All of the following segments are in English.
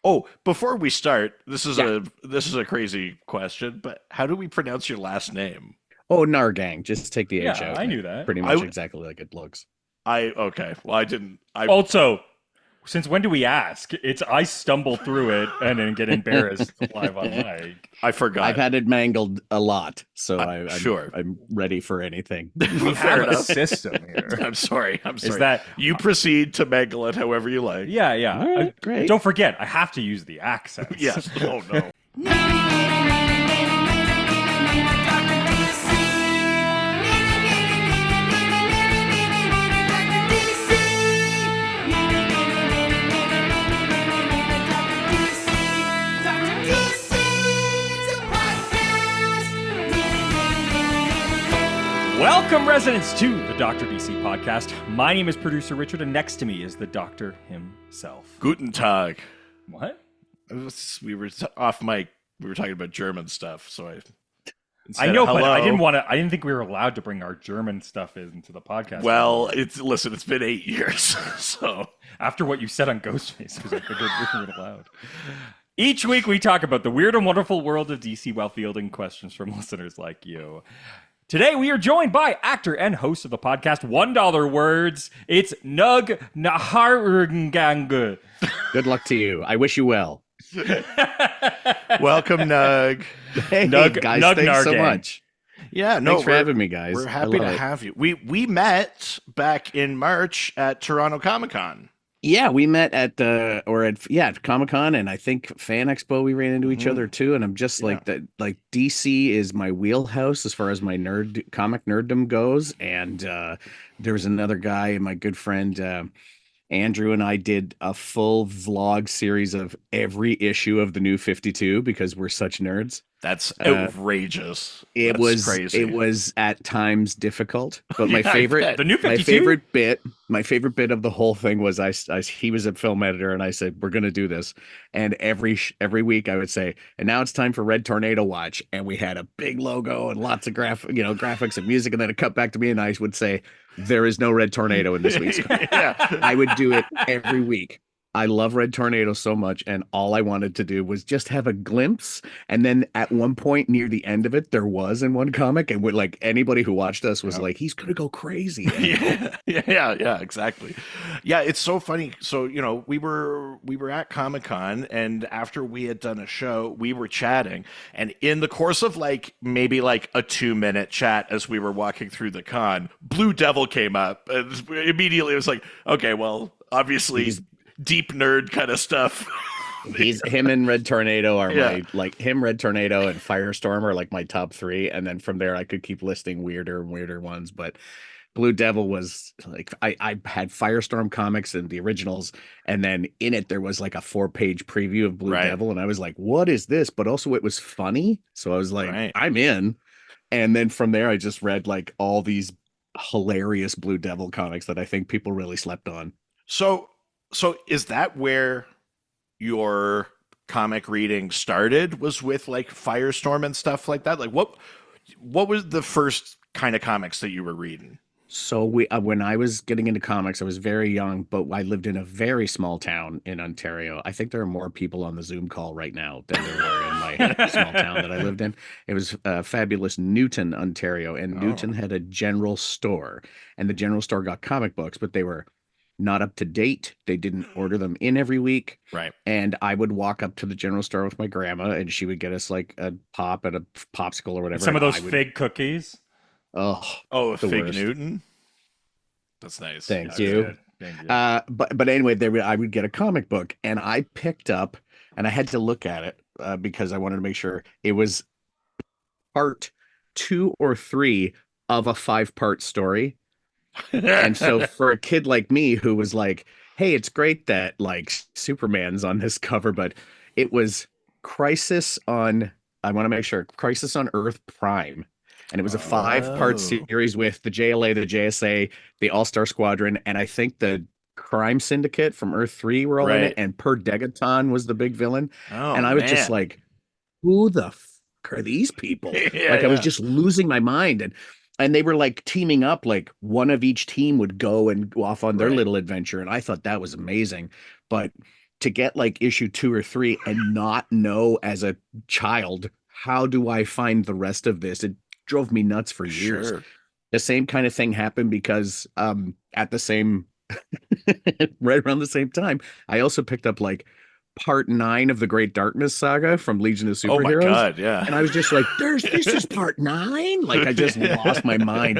Oh, before we start, this is Yeah. a crazy question, but how do we pronounce your last name? Oh, Nahrgang. Just take the H Yeah, out I and knew it's that. pretty much I exactly like it looks. I okay. Well, I didn't. Also, since when do we ask? It's I stumble through it and then get embarrassed live on mic. I I've forgot. had it mangled a lot, so I'm Sure. I'm ready for anything. We Fair have a enough. system here. I'm sorry. I'm Is sorry. that You proceed to mangle it however you like. yeah, All yeah. right, great. Don't forget, I have to use the accents. Yes. Oh no. Welcome, residents, to the Dr. DC podcast. My name is producer Richard, and next to me is the doctor himself. Guten Tag. What? We were off mic. We were talking about German stuff, so I instead know, of but I hello. didn't want to. I didn't think we were allowed to bring our German stuff into the podcast. Well, anymore. it's been 8 years, so After what you said on Ghostface, because I figured we weren't allowed. Each week, we talk about the weird and wonderful world of DC while fielding questions from listeners like you. Today, we are joined by actor and host of the podcast $1 Words. It's Nahrgang. Good luck to you. I wish you well. welcome, Nug. Hey, Nug- guys, Nug thanks so Nahrgang. much. Yeah, no, Thanks for having me, guys. we're I happy love to it. have you. We met back in March at Toronto Comic Con. Yeah, we met at Comic Con, and I think Fan Expo. We ran into each Mhm. other too, and I'm just Yeah. like that. Like DC is my wheelhouse as far as my comic nerddom goes, and there was another guy, and my good friend Andrew and I did a full vlog series of every issue of the New 52 because we're such nerds. That's Uh, outrageous. it That's was crazy. it was at times difficult, but Yeah, I bet. The new my 52? favorite bit of the whole thing was he was a film editor and I said we're going to do this, and every week I would say, and now it's time for Red Tornado Watch, and we had a big logo and lots of graphics and music, and then it cut back to me and I would say there is no Red Tornado in this week's. I Yeah. would do it every week. I love Red Tornado so much, and all I wanted to do was just have a glimpse. And then at one point near the end of it, there was in one comic, and like anybody who watched us was Yeah. like, "He's gonna go crazy." Yeah, exactly. Yeah, it's so funny. So, we were at Comic-Con, and after we had done a show, we were chatting, and in the course of like maybe like a 2-minute chat as we were walking through the con, Blue Devil came up, and immediately it was like, okay, well, obviously He's deep nerd kind of stuff. he's him and Red Tornado are Yeah. my like him, Red Tornado, and Firestorm are like my top three, and then from there I could keep listing weirder and weirder ones, but Blue Devil was like I had Firestorm comics and the originals, and then in it there was like a 4-page preview of Blue Right. Devil, and I was like, "What is this?" But also it was funny, so I was like, Right. "I'm in." And then from there I just read like all these hilarious Blue Devil comics that I think people really slept on. So, so is that where your comic reading started? Was with like Firestorm and stuff like that? Like what was the first kind of comics that you were reading? So when I was getting into comics, I was very young, but I lived in a very small town in Ontario. I think there are more people on the Zoom call right now than there were in my small town that I lived in. It was fabulous Newton, Ontario, and Oh, Newton had a general store, and the general store got comic books, but they were not up to date. They didn't order them in every week. right. And I would walk up to the general store with my grandma, and she would get us like a pop and a popsicle or whatever. Some of And those I would, fig cookies. oh, Oh, the Fig worst. Newton. That's nice. Thank That's you. good. Thank you. But anyway, I would get a comic book, and I picked up, and I had to look at it because I wanted to make sure it was part 2 or 3 of a 5-part story. And so for a kid like me who was like, "Hey, it's great that like Superman's on this cover," but it was Crisis on, I want to make sure, Crisis on Earth Prime. And it was a 5-part Oh, series with the JLA, the JSA, the All-Star Squadron, and I think the Crime Syndicate from Earth 3 were all in it, right. and Per Degaton was the big villain. Oh And I was just man. like, who the fuck are these people? Yeah, Like I was yeah. just losing my mind. And they were like teaming up, like one of each team would go and go off on their Right. little adventure. And I thought that was amazing. But to get like issue 2 or 3 and not know as a child, how do I find the rest of this? It drove me nuts for years. Sure. The same kind of thing happened because at the same right around the same time, I also picked up like part 9 of the Great Darkness saga from Legion of Oh my Superheroes. God, yeah. And I was just like, this is part 9. Like I just lost my mind.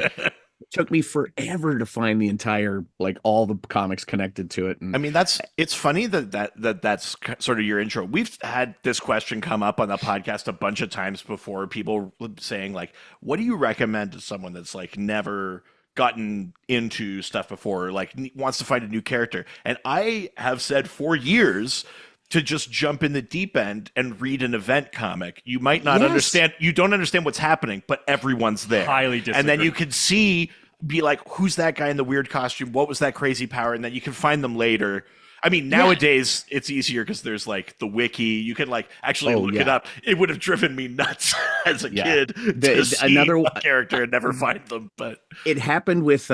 It took me forever to find the entire, like all the comics connected to it. I And mean, it's funny that's sort of your intro. We've had this question come up on the podcast a bunch of times before. People saying like, "What do you recommend to someone that's like never gotten into stuff before, like wants to find a new character?" And I have said for years to just jump in the deep end and read an event comic. You might not Yes. understand, you don't understand what's happening, but everyone's there. Highly disagree. And then you can see, be like, who's that guy in the weird costume? What was that crazy power? And then you can find them later. I mean, nowadays it's easier because there's like the wiki. You can like actually look it up. It would have driven me nuts as a kid to see a character and never find them. But it happened with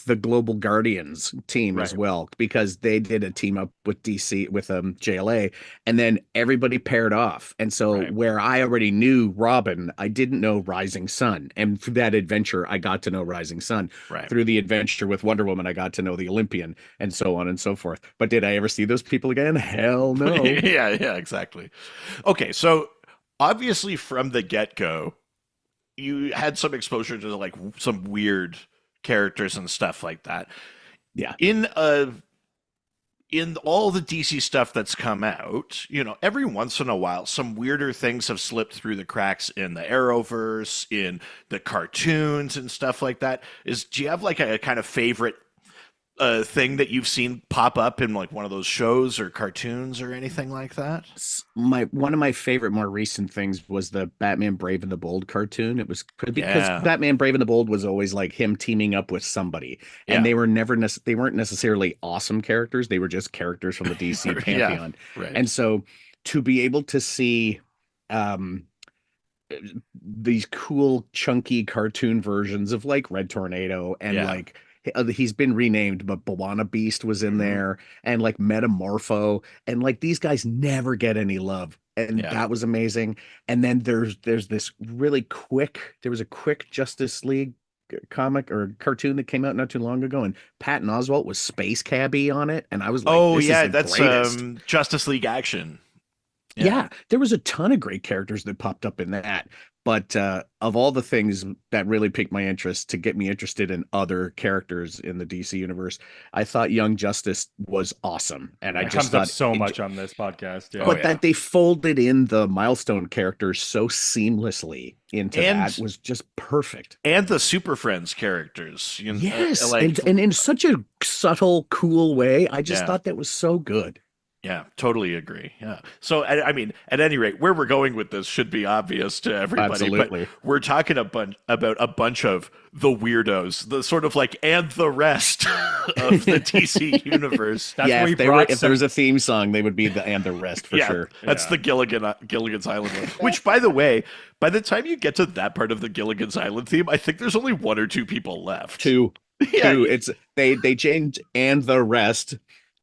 the Global Guardians team as well, because they did a team up with DC with JLA, and then everybody paired off. And so where I already knew Robin, I didn't know Rising Sun. And through that adventure, I got to know Rising Sun. Through the adventure with Wonder Woman, I got to know the Olympian, and so on and so forth. But did I ever see those people again? Hell no. yeah, exactly. Okay, so obviously from the get-go, you had some exposure to like some weird characters and stuff like that. Yeah. In all the DC stuff that's come out, you know, every once in a while, some weirder things have slipped through the cracks in the Arrowverse, in the cartoons and stuff like that. Do you have like a kind of favorite thing that you've seen pop up in like one of those shows or cartoons or anything like that? One of my favorite more recent things was the Batman Brave and the Bold cartoon. It was because Batman Brave and the Bold was always like him teaming up with somebody, and they weren't necessarily awesome characters. They were just characters from the DC pantheon. And so to be able to see these cool chunky cartoon versions of like Red Tornado and like he's been renamed, but Bawana Beast was in there, and like Metamorpho, and like these guys never get any love, and that was amazing. And then there's this really quick, there was a quick Justice League comic or cartoon that came out not too long ago, and Patton Oswalt was Space Cabbie on it, and I was like, that's Justice League Action. Yeah, there was a ton of great characters that popped up in that. But of all the things that really piqued my interest to get me interested in other characters in the DC universe, I thought Young Justice was awesome. And I just thought so much on this podcast. Yeah. But that they folded in the Milestone characters so seamlessly into that was just perfect. And the Super Friends characters. You know, yes, and in such a subtle, cool way. I just thought that was so good. Yeah, totally agree. Yeah. So, I mean, at any rate, where we're going with this should be obvious to everybody. Absolutely. But we're talking about a bunch of the weirdos, the sort of like, and the rest of the DC universe. That's if there was a theme song, they would be the and the rest for sure. That's the Gilligan's Island one. Which, by the way, by the time you get to that part of the Gilligan's Island theme, I think there's only 1 or 2 people left. Two. It's they changed and the rest.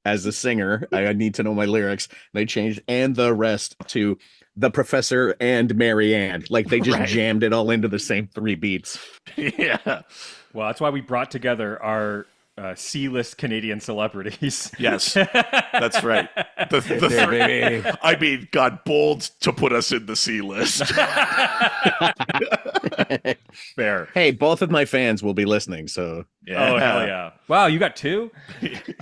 As a singer, I need to know my lyrics. They changed and the rest to the Professor and Mary Ann. Like they just jammed it all into the same 3 beats. Yeah. Well, that's why we brought together our C-list Canadian celebrities. Yes, that's right. I mean, God, bold to put us in the C-list. Fair. Hey, both of my fans will be listening, so. Yeah. Oh, hell yeah. Wow, you got 2?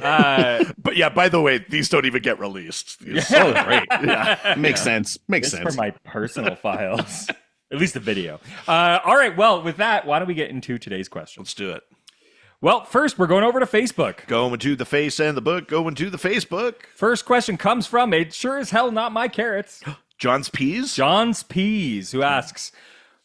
But yeah, by the way, these don't even get released. Oh, great. Yeah. Makes sense. Makes sense. For my personal files. At least the video. All right, well, with that, why don't we get into today's question? Let's do it. Well, first, we're going over to Facebook. Going to the face and the book. Going to the Facebook. First question comes from a sure as hell not my carrots. John's Peas? John's Peas, who asks,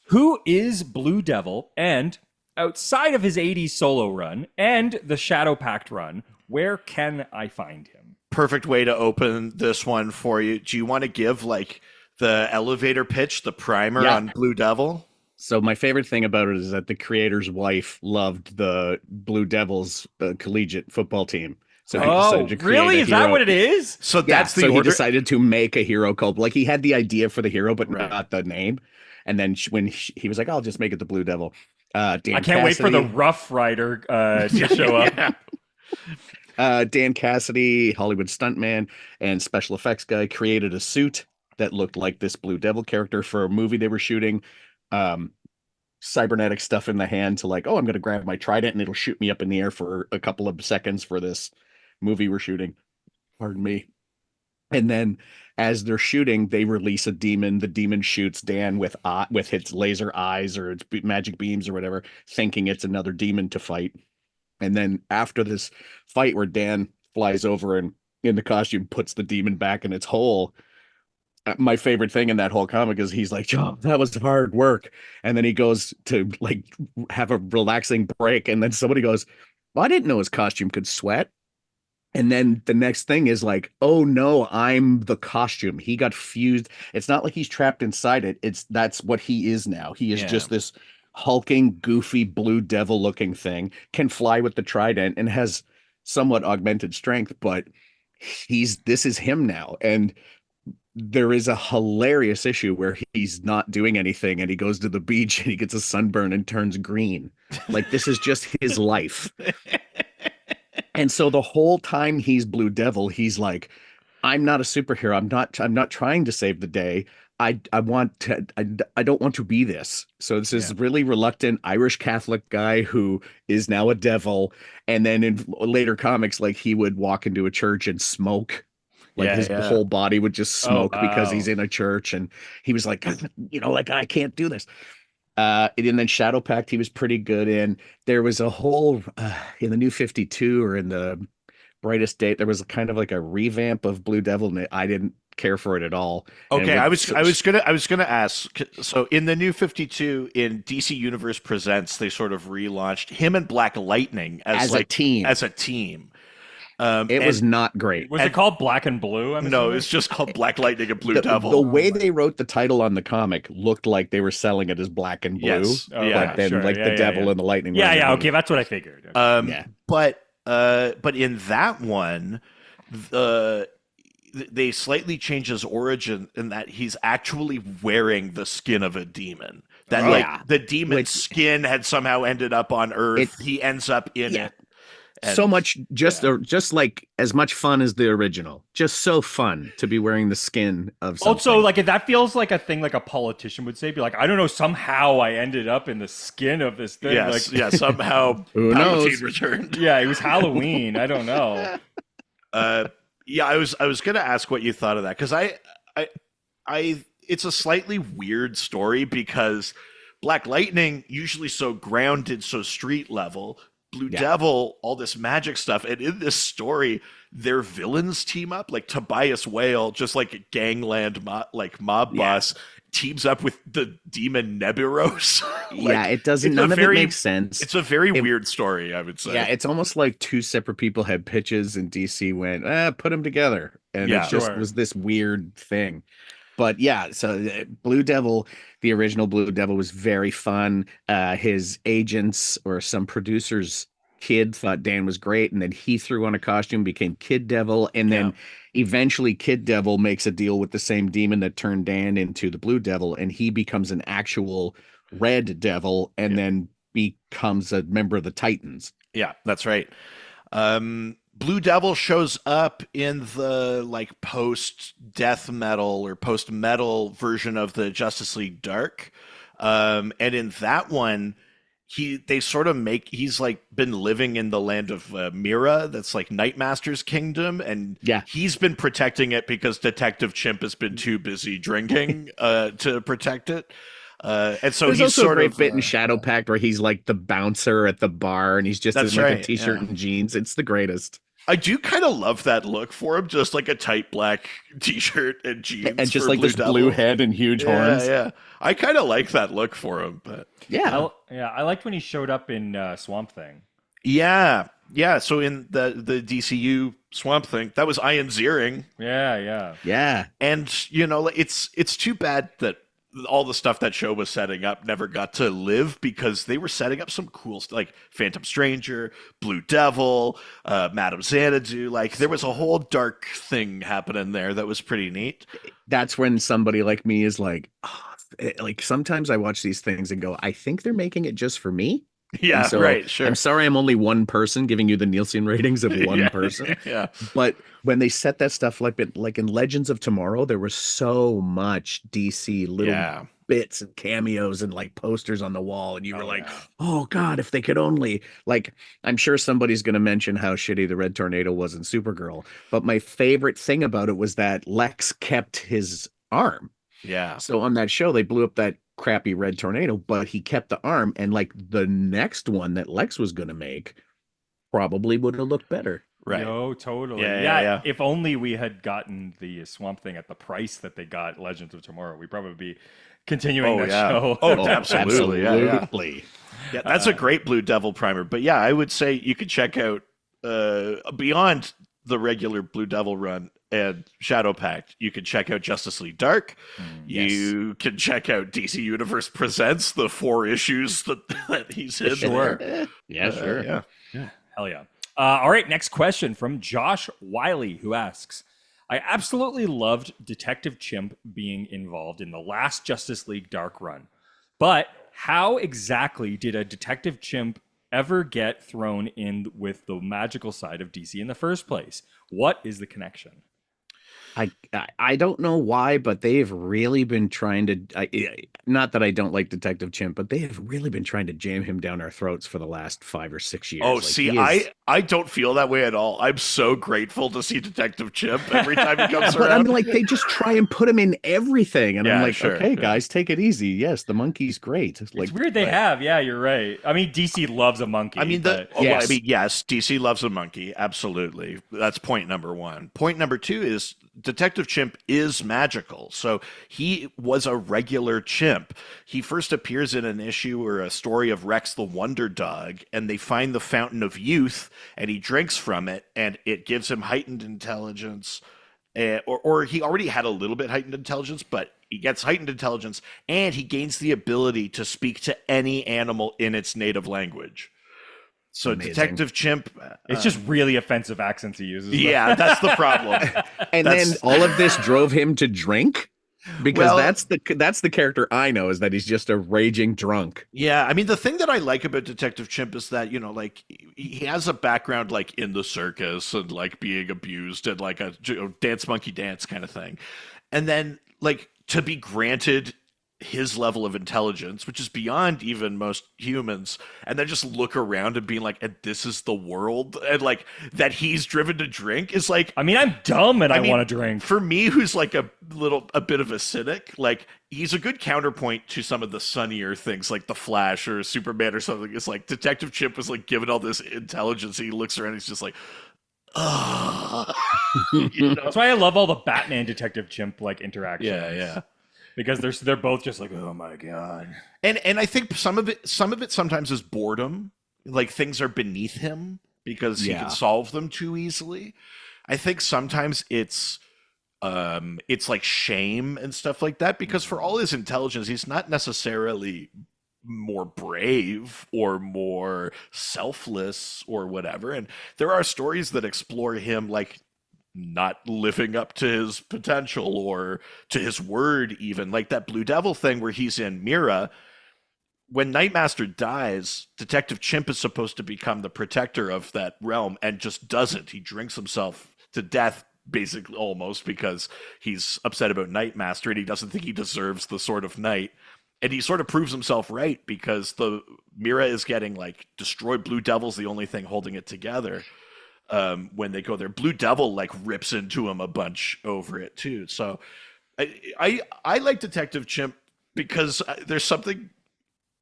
who is Blue Devil? And outside of his 80s solo run and the Shadow Pact run, where can I find him? Perfect way to open this one for you. Do you want to give like the elevator pitch, the primer on Blue Devil? So my favorite thing about it is that the creator's wife loved the Blue Devils collegiate football team. So he Oh, decided to create really? a Is that hero. what it is? So Yeah, that's the so he order. decided to make a hero called, like, he had the idea for the hero, but Right. not the name. And then he was like, I'll just make it the Blue Devil. I Dan can't wait for the Cassidy, Rough Rider to show up. Yeah. Dan Cassidy, Hollywood stuntman and special effects guy, created a suit that looked like this Blue Devil character for a movie they were shooting. Um, Cybernetic stuff in the hand to, like, oh, I'm going to grab my trident and it'll shoot me up in the air for a couple of seconds for this movie we're shooting. Pardon me. And then as they're shooting, they release a demon. The demon shoots Dan with its laser eyes or its magic beams or whatever, thinking it's another demon to fight. And then after this fight where Dan flies over and in the costume puts the demon back in its hole, my favorite thing in that whole comic is he's like, "Oh, that was hard work," and then he goes to, like, have a relaxing break, and then somebody goes, "Well, I didn't know his costume could sweat." And then the next thing is like, "Oh no, I'm the costume. He got fused. It's not like he's trapped inside it. That's what he is now. He is Yeah. just this hulking, goofy Blue Devil looking thing, can fly with the trident and has somewhat augmented strength, but this is him now." And there is a hilarious issue where he's not doing anything and he goes to the beach and he gets a sunburn and turns green. Like, this is just his life. And so the whole time he's Blue Devil, he's like, I'm not a superhero. I'm not trying to save the day. I don't want to be this. So this is really reluctant Irish Catholic guy who is now a devil. And then in later comics, like, he would walk into a church and smoke. Like, his whole body would just smoke because he's in a church. And he was like, like, I can't do this. And then Shadow Pact, he was pretty good in. There was a whole, in the New 52 or in the Brightest Day, there was kind of like a revamp of Blue Devil, and I didn't care for it at all. Okay, I was gonna ask. So in the New 52 in DC Universe Presents, they sort of relaunched him and Black Lightning as a team. As a team. It was not great. Was it called Black and Blue? No, it's just called Black Lightning and Blue Devil. The way they wrote the title on the comic looked like they were selling it as Black and Blue. Yes. But then the Devil and the Lightning. Okay, that's what I figured. But in that one, they slightly change his origin in that he's actually wearing the skin of a demon. That the demon's skin had somehow ended up on Earth. He ends up in it. And so much, just like as much fun as the original. Just so fun to be wearing the skin of something. Also, like, that feels like a thing like a politician would say. Be like, I don't know, somehow I ended up in the skin of this thing. Yes, like, somehow Who knows? Palpatine returned. Yeah, it was Halloween. I don't know. I was gonna ask what you thought of that, because I it's a slightly weird story because Black Lightning, usually so grounded, so street level. Blue Devil, all this magic stuff, and in this story, their villains team up. Like Tobias Whale, just like a gangland mob boss, teams up with the demon Neburos. It doesn't. None of it makes sense. It's a very weird story, I would say. Yeah, it's almost like two separate people had pitches, and DC went, put them together, and it just was this weird thing. But so Blue Devil, the original Blue Devil, was very fun. His agents or some producer's kid thought Dan was great, and then he threw on a costume, became Kid Devil, and then eventually Kid Devil makes a deal with the same demon that turned Dan into the Blue Devil, and he becomes an actual Red Devil, and then becomes a member of the Titans. Yeah, that's right. Blue Devil shows up in the post death metal or post metal version of the Justice League Dark, and in that one, he's been living in the land of Mira, that's like Nightmaster's kingdom, and he's been protecting it because Detective Chimp has been too busy drinking to protect it. And so There's he's also sort a great of bit in Shadow Pact where he's like the bouncer at the bar, and he's just in a t-shirt and jeans. It's the greatest. I do kind of love that look for him, just like a tight black t-shirt and jeans, and just for like Blue this Devil. blue head and huge horns. Yeah, I kind of like that look for him, but I liked when he showed up in Swamp Thing. Yeah. So in the DCU Swamp Thing, that was Ian Ziering. Yeah. And it's too bad that all the stuff that show was setting up never got to live because they were setting up some cool stuff like Phantom Stranger, Blue Devil, Madame Xanadu. Like there was a whole dark thing happening there that was pretty neat. That's when somebody like me is like, oh, like sometimes I watch these things and go, I think they're making it just for me. And Yeah, so right, I'm sure. sorry I'm only one person giving you the Nielsen ratings of one Yeah, person. yeah, But when they set that stuff like in Legends of Tomorrow, there was so much DC little yeah. bits and cameos and like posters on the wall, and you were Oh like, yeah. oh God, if they could only like I'm sure somebody's gonna mention how shitty the Red Tornado was in Supergirl, but my favorite thing about it was that Lex kept his arm. Yeah. So on that show, they blew up that crappy Red Tornado, but he kept the arm, and like the next one that Lex was gonna make probably would have looked better. Right. Yo, totally. Yeah, Yeah, yeah, yeah. if only we had gotten the Swamp Thing at the price that they got Legends of Tomorrow, we'd probably be continuing Oh that yeah. show. Oh, Oh, absolutely. Yeah, yeah. absolutely. Yeah, that's a great Blue Devil primer. But yeah, I would say you could check out beyond the regular Blue Devil run and Shadow Pact. You could check out Justice League Dark. Yes. You can check out DC Universe Presents, the 4 issues that he's in. Sure. there. Yeah, sure. Yeah. Hell yeah. All right, next question from Josh Wiley, who asks, I absolutely loved Detective Chimp being involved in the last Justice League Dark run. But how exactly did a Detective Chimp ever get thrown in with the magical side of DC in the first place? What is the connection? I don't know why, but they've really been trying to. Not that I don't like Detective Chimp, but they have really been trying to jam him down our throats for the last 5 or 6 years. Oh, Like, see, he is- I don't feel that way at all. I'm so grateful to see Detective Chimp every time he comes but I'm around. like, they just try and put him in everything, and I'm Yeah, like, sure, okay, yeah. guys, take it easy. Yes, the monkey's great. Like, It's weird they have. Yeah, you're right. I mean, DC loves a monkey. I mean, but Yes. yes, DC loves a monkey. Absolutely. That's point number one. Point number two is Detective Chimp is magical. So he was a regular chimp. He first appears in an issue or a story of Rex the Wonder Dog, and they find the Fountain of Youth, and he drinks from it, and it gives him heightened intelligence. Or he already had a little bit heightened intelligence, but he gets heightened intelligence, and he gains the ability to speak to any animal in its native language. So Amazing. Detective Chimp, it's just really offensive accents he uses. yeah, that's the problem. and That's- then all of this drove him to drink because Well- that's the character I know, is that he's just a raging drunk. Yeah, I mean the thing that I like about Detective Chimp is that like he has a background like in the circus and like being abused and like a dance monkey dance kind of thing, and then like to be granted his level of intelligence, which is beyond even most humans, and then just look around and being like, and this is the world, and like that he's driven to drink is like I mean, I'm dumb and I mean, want to drink. for me, who's like a bit of a cynic, like he's a good counterpoint to some of the sunnier things like the Flash or Superman or something. It's like Detective Chimp was like given all this intelligence, and he looks around, and he's just like, ah, you know? That's why I love all the Batman Detective Chimp like interactions. Yeah, yeah. Because they're both just like, oh my god. And I think some of it sometimes is boredom, like things are beneath him because he Yeah. can solve them too easily. I think sometimes it's like shame and stuff like that because for all his intelligence, he's not necessarily more brave or more selfless or whatever. And there are stories that explore him like not living up to his potential or to his word, even like that Blue Devil thing where he's in Mira. When Nightmaster dies, Detective Chimp is supposed to become the protector of that realm and just doesn't. He drinks himself to death, basically, almost, because he's upset about Nightmaster and he doesn't think he deserves the Sword of Night. And he sort of proves himself right because the Mira is getting like destroyed. Blue Devil's the only thing holding it together. When they go there, Blue Devil like rips into him a bunch over it too. So I like Detective Chimp because there's something,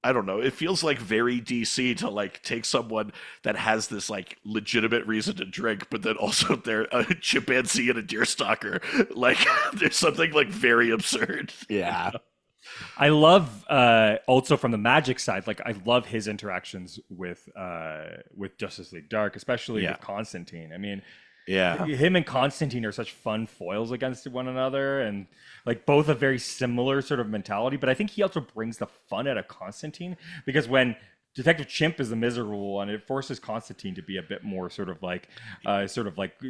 I don't know, it feels like very DC to like take someone that has this like legitimate reason to drink, but then also they're a chimpanzee and a deer stalker. Like there's something like very absurd. Yeah. I love also from the magic side, like I love his interactions with Justice League Dark, especially Yeah. with Constantine. I mean, Yeah. Him and Constantine are such fun foils against one another, and like both a very similar sort of mentality. But I think he also brings the fun out of Constantine, because when Detective Chimp is the miserable one, it forces Constantine to be a bit more sort of like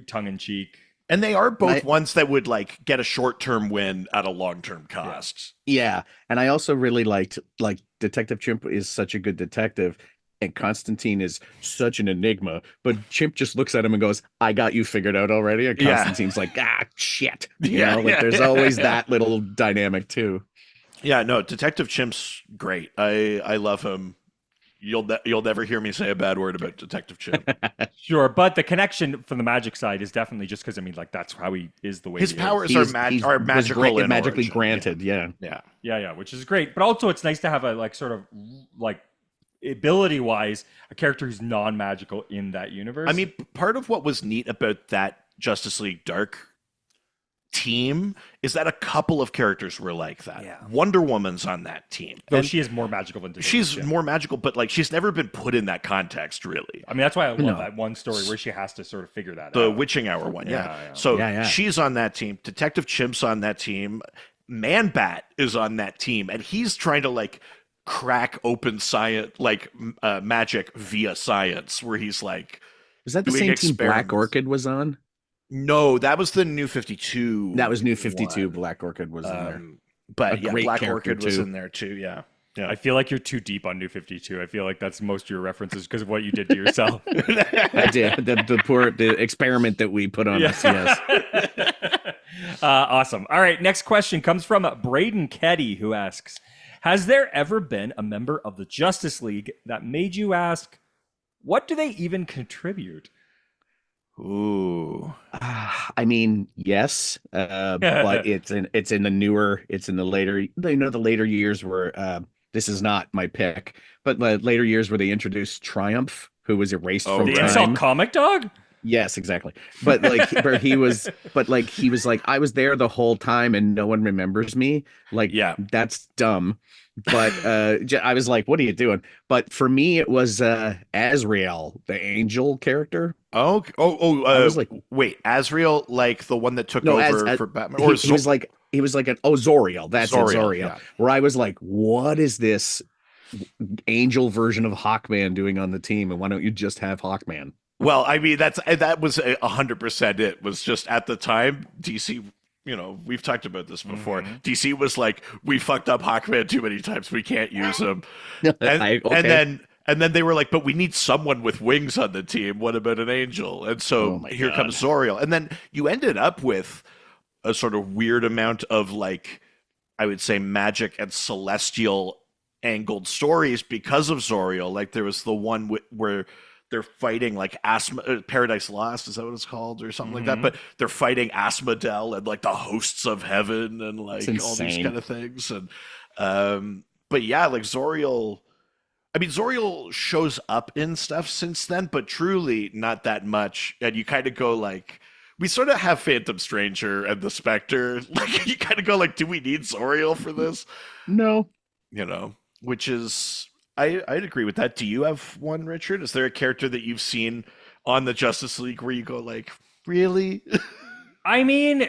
tongue in cheek. And they are both ones that would like get a short-term win at a long-term cost. Yeah, and I also really liked like Detective Chimp is such a good detective, and Constantine is such an enigma. But Chimp just looks at him and goes, "I got you figured out already." And Yeah. Constantine's like, "Ah, shit." There's Yeah. always that little dynamic too. Yeah, no, Detective Chimp's great. I love him. You'll never hear me say a bad word about Detective Chimp. Sure, but the connection from the magic side is definitely just because I mean, like that's how he is the way His he powers is. are magical in magically origin. granted. Yeah. Yeah, which is great. But also, it's nice to have a like sort of like ability wise a character who's non-magical in that universe. I mean, part of what was neat about that Justice League Dark team is that a couple of characters were like that. Yeah. Wonder Woman's on that team. though And she is more magical than she's yeah. more magical, but like she's never been put in that context really. I mean, that's why I love that one story where she has to sort of figure that The out. Witching Hour one, yeah. Yeah. So she's on that team. Detective Chimp's on that team. Man-Bat is on that team, and he's trying to like crack open science, like magic via science, where he's like, Was that the doing same team Black experiments. Orchid was on? No, that was the New 52. That was New 52. one. Black Orchid was in there. But A yeah, great Black character, Orchid was too. in there too. Yeah. I feel like you're too deep on New 52. I feel like that's most of your references because of what you did to yourself. I did the experiment that we put on us. Yes. Awesome. All right, next question comes from Braden Keddy, who asks, has there ever been a member of the Justice League that made you ask, what do they even contribute? Ooh. I mean, yes, but it's in the later, the later years where this is not my pick, but the later years where they introduced Triumph, who was erased from The time. Excel comic dog? Yes, exactly. But like, where he was like, I was there the whole time and no one remembers me. Like, Yeah. that's dumb. But I was like, what are you doing? But for me, it was Azrael, the angel character. I was like, wait, Azrael, like the one that took No, over as for Batman, he was like an Zoriel. That's Zoriel, Zoriel. yeah. Where I was like, what is this angel version of Hawkman doing on the team? And why don't you just have Hawkman? Well, I mean, that was 100% it. Was just at the time DC. You know, we've talked about this before. DC was like, we fucked up Hawkman too many times. We can't use him. And then they were like, but we need someone with wings on the team. What about an angel? And so here comes Zoriel. And then you ended up with a sort of weird amount of like, I would say magic and celestial angled stories because of Zoriel. Like there was the one where they're fighting like Paradise Lost, is that what it's called, or something like that? But they're fighting Asmodel and like the hosts of heaven and like all these kind of things. And but yeah, like Zoriel. I mean, Zoriel shows up in stuff since then, but truly not that much. And you kind of go like, we sort of have Phantom Stranger and the Spectre. Like you kind of go like, do we need Zoriel for this? No. You know, which is, I'd agree with that. Do you have one, Richard? Is there a character that you've seen on the Justice League where you go like, really? I mean,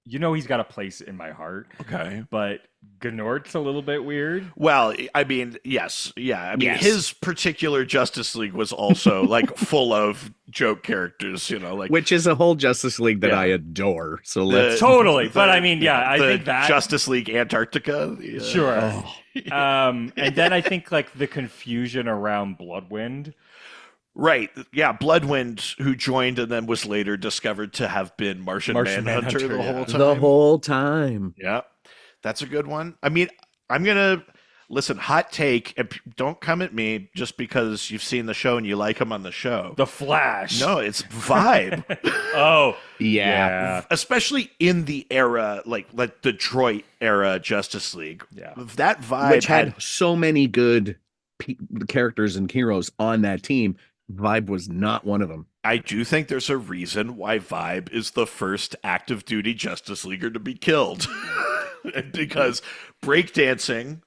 you know, he's got a place in my heart. Okay. But Gnort's a little bit weird. Well, I mean, yes. Yeah. I mean, Yes. his particular Justice League was also like full of joke characters, you know, like Which is a whole Justice League that Yeah. I adore. So The- let's Totally. But I mean, yeah, I the think that. Justice League Antarctica. Sure. Oh. And then I think like the confusion around Bloodwind. Right. Yeah. Bloodwind, who joined and then was later discovered to have been Martian Manhunter the yeah. whole time. the whole time. Yeah. That's a good one. I mean, I'm going to listen, hot take, and don't come at me just because you've seen the show and you like him on the show. The Flash. No, it's Vibe. Oh. Yeah. Especially in the era, like Detroit era Justice League. Yeah. That Vibe Which had so many good characters and heroes on that team. Vibe was not one of them. I do think there's a reason why Vibe is the first active duty Justice Leaguer to be killed. Because breakdancing,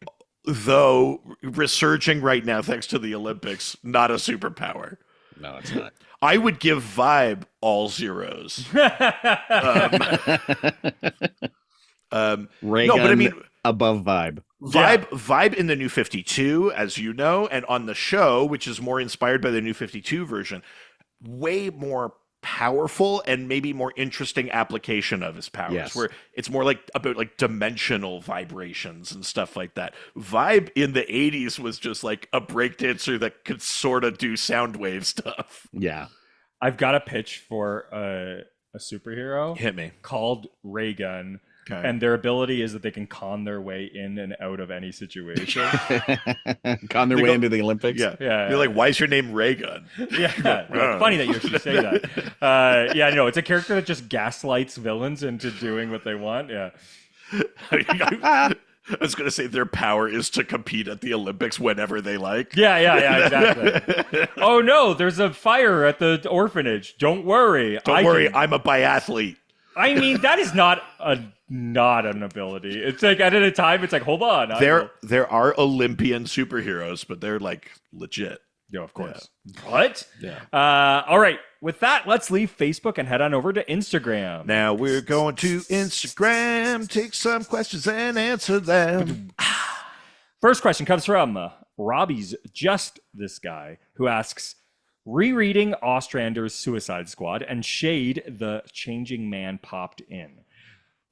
though resurging right now thanks to the Olympics, not a superpower. No, it's not. I would give Vibe all zeros. Ray No, but I gun mean, above vibe. Vibe in the New 52, as you know, and on the show, which is more inspired by the New 52 version, way more powerful and maybe more interesting application of his powers, Yes. where it's more like about like dimensional vibrations and stuff like that. Vibe in the 80s was just like a breakdancer that could sort of do sound wave stuff. Yeah. I've got a pitch for a superhero Hit me. called Raygun. Okay. And their ability is that they can con their way in and out of any situation. Con their They way go- into the Olympics. Yeah. Yeah. You're like, why is your name Raygun? Yeah. Funny that you should say that. Yeah, no, it's a character that just gaslights villains into doing what they want. Yeah. I was going to say their power is to compete at the Olympics whenever they like. Yeah, exactly. Oh no, there's a fire at the orphanage. Don't worry. Don't worry, I'm a biathlete. I mean, that is not an ability. It's like at a time, it's like, hold on. There are Olympian superheroes, but they're like legit. Yeah, of course. What? Yeah. All right. With that, let's leave Facebook and head on over to Instagram. Now we're going to Instagram, take some questions and answer them. First question comes from Robbie's Just This Guy, who asks, rereading Ostrander's Suicide Squad and Shade the Changing Man popped in.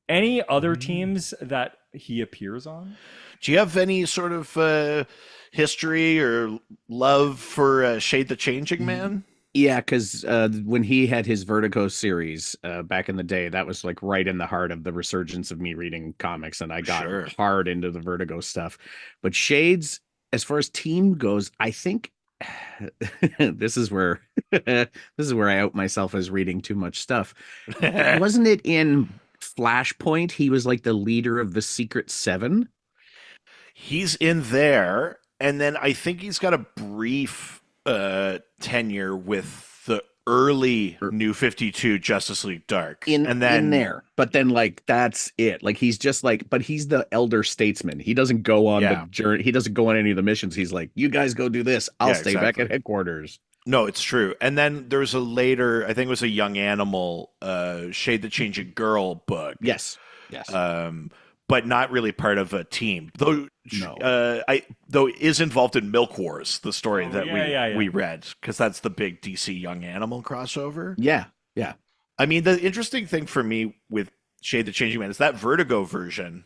Any other teams that he appears on? Do you have any sort of history or love for Shade the Changing Man? Yeah, because when he had his Vertigo series back in the day, that was like right in the heart of the resurgence of me reading comics, and I got hard into the Vertigo stuff. But Shades, as far as team goes, I think this is where I out myself as reading too much stuff. Wasn't it in Flashpoint? He was like the leader of the Secret Seven. He's in there, and then I think he's got a brief tenure with the early New 52 Justice League Dark. In there. But then like that's it. Like he's just like, but he's the elder statesman. He doesn't go on the journey. He doesn't go on any of the missions. He's like, you guys go do this. I'll stay back at headquarters. No, it's true. And then there's a later, I think it was a Young Animal, Shade the Changing Girl book. Yes. But not really part of a team. Though though is involved in Milk Wars, the story we read, because that's the big DC Young Animal crossover. Yeah. I mean, the interesting thing for me with Shade the Changing Man is that Vertigo version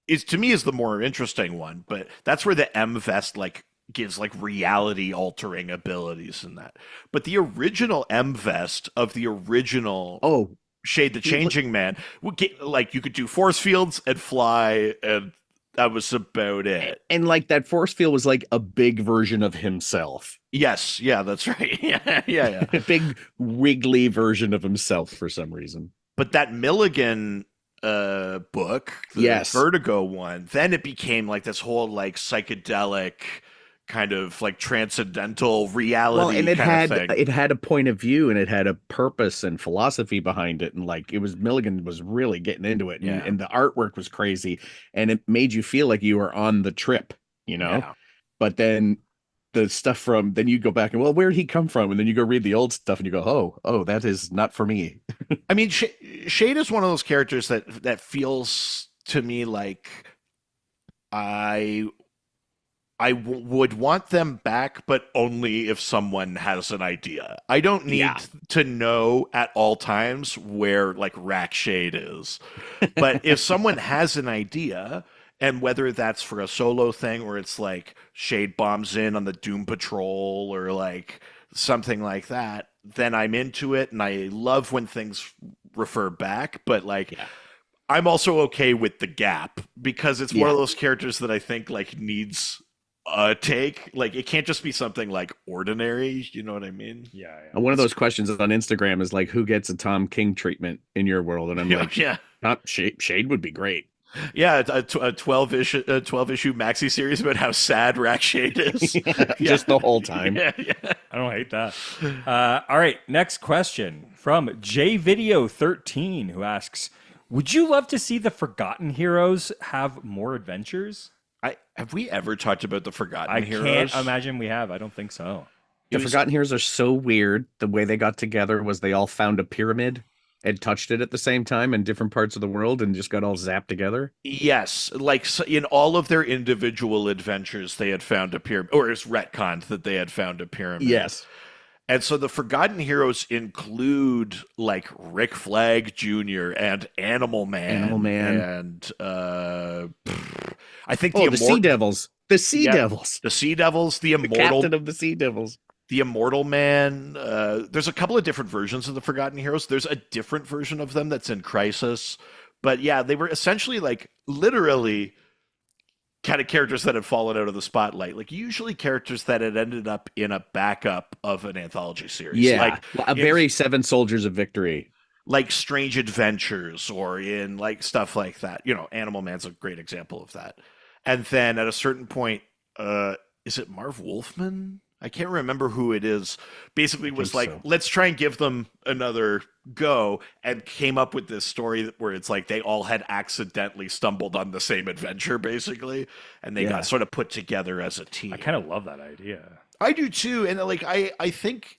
is, to me, is the more interesting one, but that's where the M-Vest like gives like reality altering abilities in that. But the original M-Vest of the original Shade the Changing Man would get, like, you could do force fields and fly, and that was about it. And like that force field was like a big version of himself. Yes, yeah, that's right. yeah. A big wiggly version of himself for some reason. But that Milligan book, the Vertigo one, then it became like this whole like psychedelic kind of like transcendental reality and kind of thing. It had a point of view and it had a purpose and philosophy behind it, and like it was Milligan was really getting into it, and the artwork was crazy, and it made you feel like you were on the trip, you know. But then the stuff then you go back and, well, where did he come from? And then you go read the old stuff and you go, oh, that is not for me. I mean, Shade is one of those characters that feels to me like I would want them back, but only if someone has an idea. I don't need to know at all times where like Rack Shade is. But if someone has an idea, and whether that's for a solo thing or it's like Shade bombs in on the Doom Patrol or like something like that, then I'm into it. And I love when things refer back, but like, I'm also okay with the gap because it's one of those characters that I think like needs take. Like, it can't just be something like ordinary, you know what I mean? And one of those questions on Instagram is like, who gets a Tom King treatment in your world? And I'm like, Shade would be great. Yeah, a 12-issue maxi series about how sad Rack Shade is. Just the whole time. I don't hate that. All right, next question from JVideo13, who asks, would you love to see the Forgotten Heroes have more adventures? Have we ever talked about the Forgotten Heroes? I can't imagine we have. I don't think so. It The was Forgotten Heroes are so weird. The way they got together was they all found a pyramid and touched it at the same time in different parts of the world and just got all zapped together. yes, like in all of their individual adventures, they had found a pyramid, or it's retconned that they had found a pyramid. Yes. And so the Forgotten Heroes include like Rick Flag Jr. and Animal Animal Man Man. and I think Oh, the Sea Devils. The Sea yeah, Devils. the Sea Devils, The captain of the Sea Devils. the Immortal Man. There's a couple of different versions of the Forgotten Heroes. There's a different version of them that's in Crisis. But yeah, they were essentially like literally kind of characters that had fallen out of the spotlight, like usually characters that had ended up in a backup of an anthology series, Yeah. A in, very Seven Soldiers of Victory. like Strange Adventures or in like stuff like that. You know, Animal Man's a great example of that. And then at a certain point, is it Marv Wolfman? I can't remember who it is. Basically, I was think like, so. let's try and give them another go, and came up with this story where it's like they all had accidentally stumbled on the same adventure, basically, and they Yeah. got sort of put together as a team. I kind of love that idea. I do too, and like I think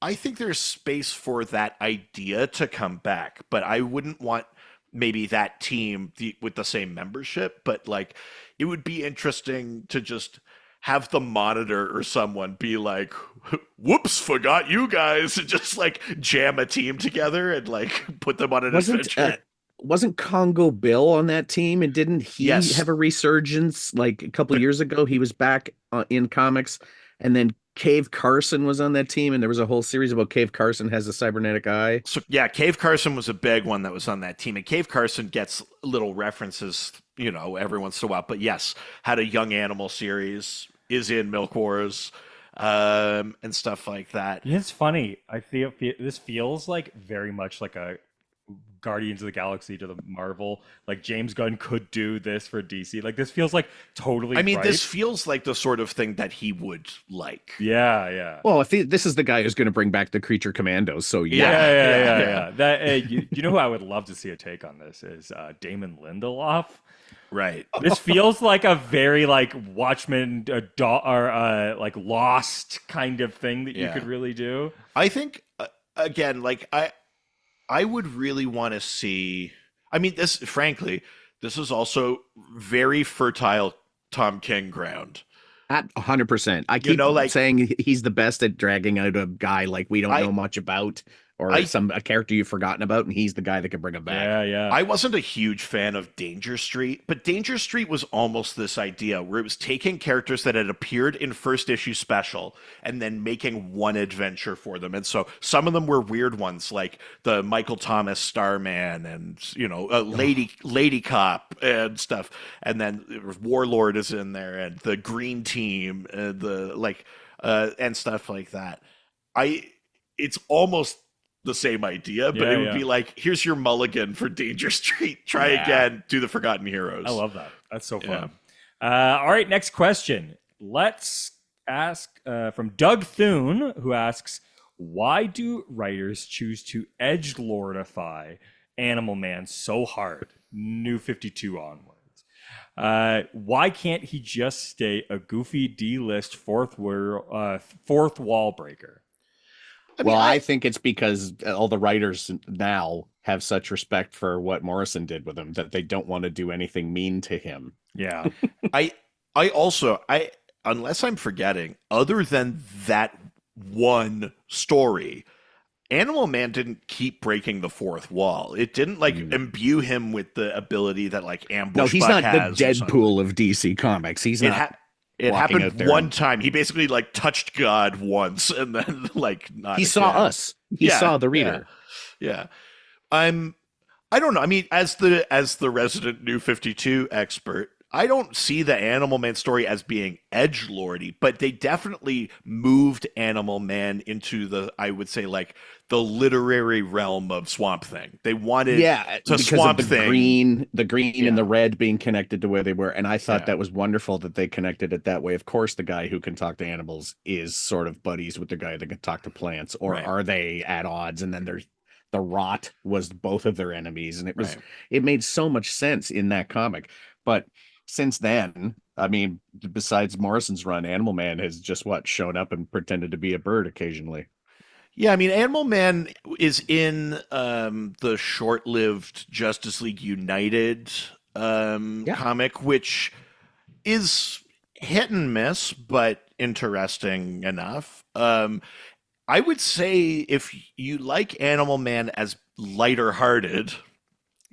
there's space for that idea to come back, but I wouldn't want maybe that team with the same membership, but like it would be interesting to just have the Monitor or someone be like, whoops, forgot you guys, and just like jam a team together and like put them on an Wasn't adventure. wasn't Congo Bill on that team, and didn't he Yes. have a resurgence like a couple But years ago? He was back in comics, and then Cave Carson was on that team, and there was a whole series about Cave Carson has a cybernetic eye. so yeah, Cave Carson was a big one that was on that team, and Cave Carson gets little references, you know, every once in a while. But yes, had a Young Animal series, is in Milk Wars, and stuff like that. It's funny. I feel this feels like very much like a Guardians of the Galaxy to the Marvel. Like James Gunn could do this for DC. Like this feels like totally. I mean, right. this feels like the sort of thing that he would like. Yeah, yeah. Well, if this is the guy who's going to bring back the Creature Commandos, so Yeah, yeah. yeah, yeah, yeah. yeah. That you know who I would love to see a take on this is Damon Lindelof. Right. This feels like a very like Watchmen or like Lost kind of thing that you Yeah. could really do. I think again, like I would really want to see. I mean, this frankly, this is also very fertile Tom King ground. At 100%. I You keep know, like saying he's the best at dragging out a guy like we don't I know much about, or I a character you've forgotten about, and he's the guy that can bring him back. Yeah, yeah. I wasn't a huge fan of Danger Street, but Danger Street was almost this idea where it was taking characters that had appeared in first issue special and then making one adventure for them. And so some of them were weird ones, like the Michael Thomas Starman and, you know, Lady Cop and stuff. And then Warlord is in there and the Green Team and and stuff like that. It's almost the same idea, but Yeah, it would yeah. be like, here's your mulligan for Danger Street. Try Yeah. again. Do the Forgotten Heroes. I love that. That's so fun. All right, next question. Let's ask from Doug Thune, who asks, why do writers choose to edgelordify Animal Man so hard, New 52 onwards? Why can't he just stay a goofy D-list fourth wall breaker? I think it's because all the writers now have such respect for what Morrison did with him that they don't want to do anything mean to him. Yeah. I also, unless I'm forgetting, other than that one story, Animal Man didn't keep breaking the fourth wall. It didn't like imbue him with the ability that like Ambush No, he's Buck not the has or something. Deadpool of DC Comics. He's It, not. ha- it walking out happened there one and- time. He basically like touched God once and then like not He saw again. us. He Yeah, saw the reader. Yeah. I don't know. I mean, as the resident New 52 expert, I don't see the Animal Man story as being edgelordy, but they definitely moved Animal Man into the, I would say, like the literary realm of Swamp Thing. They wanted Yeah, to because Swamp of the Thing. green Yeah. and the red being connected to where they were, and I thought Yeah. that was wonderful that they connected it that way. Of course, the guy who can talk to animals is sort of buddies with the guy that can talk to plants, or Right. are they at odds? And then there's the rot was both of their enemies, and Right. it made so much sense in that comic. But since then, I mean, besides Morrison's run, Animal Man has just shown up and pretended to be a bird occasionally. Yeah, I mean, Animal Man is in the short-lived Justice League United Yeah. comic, which is hit and miss, but interesting enough. I would say if you like Animal Man as lighter hearted,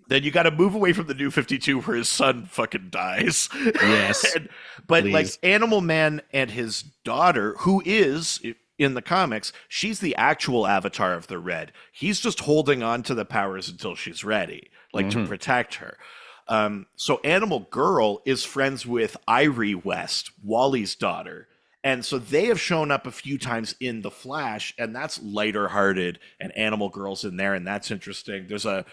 then you got to move away from the New 52 where his son fucking dies. Yes, But like please. Animal Man and his daughter, who is in the comics, she's the actual avatar of the Red. He's just holding on to the powers until she's ready, like to Hmm. protect her. So Animal Girl is friends with Irie West, Wally's daughter. And so they have shown up a few times in The Flash, and that's lighter hearted, and Animal Girl's in there, and that's interesting. There's a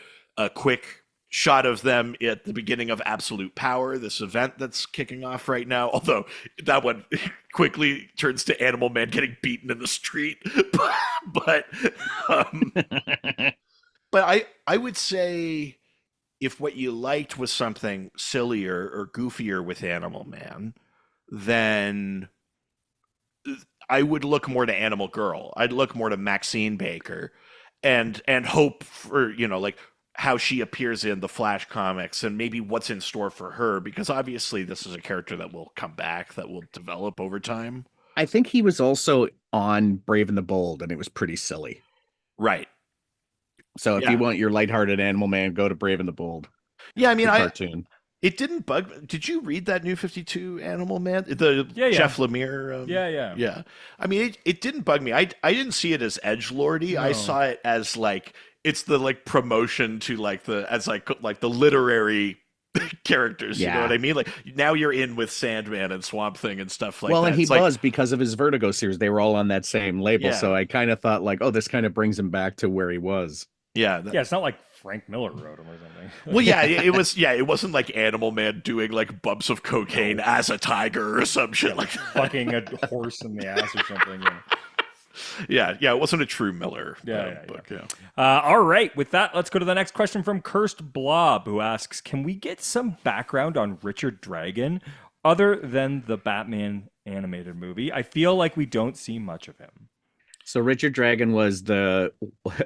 quick shot of them at the beginning of Absolute Power, this event that's kicking off right now. Although that one quickly turns to Animal Man getting beaten in the street. but um, but I would say if what you liked was something sillier or goofier with Animal Man, then I would look more to Animal Girl. I'd look more to Maxine Baker and hope for, like how she appears in the Flash comics and maybe what's in store for her because obviously this is a character that will come back, that will develop over time. I think he was also on Brave and the Bold, and it was pretty silly. Right. So if you Yeah. want your lighthearted Animal Man, go to Brave and the Bold. Yeah, I mean Good I cartoon. it didn't bug. Did you read that New 52 Animal Man? The Yeah, yeah. Jeff Lemire. Yeah. Yeah. I mean, it didn't bug me. I didn't see it as edgelordy. I No. saw it as like it's the like promotion to like the literary characters. You know Yeah. what I mean? Like now you're in with Sandman and Swamp Thing and stuff like Well, that. and he It's like was because of his Vertigo series. They were all on that same label. So yeah, I kind of thought like, oh, this kind of brings him back to where he was. yeah. Yeah, it's not like Frank Miller wrote him or something. Well, yeah, it was. Yeah, it wasn't like Animal Man doing like bumps of cocaine No. as a tiger or some shit like that. Fucking a horse in the ass or something. Yeah. Yeah, it wasn't a true Miller Yeah. book. Yeah. All right. With that, let's go to the next question from Cursed Blob, who asks, "Can we get some background on Richard Dragon, other than the Batman animated movie? I feel like we don't see much of him." So Richard Dragon was the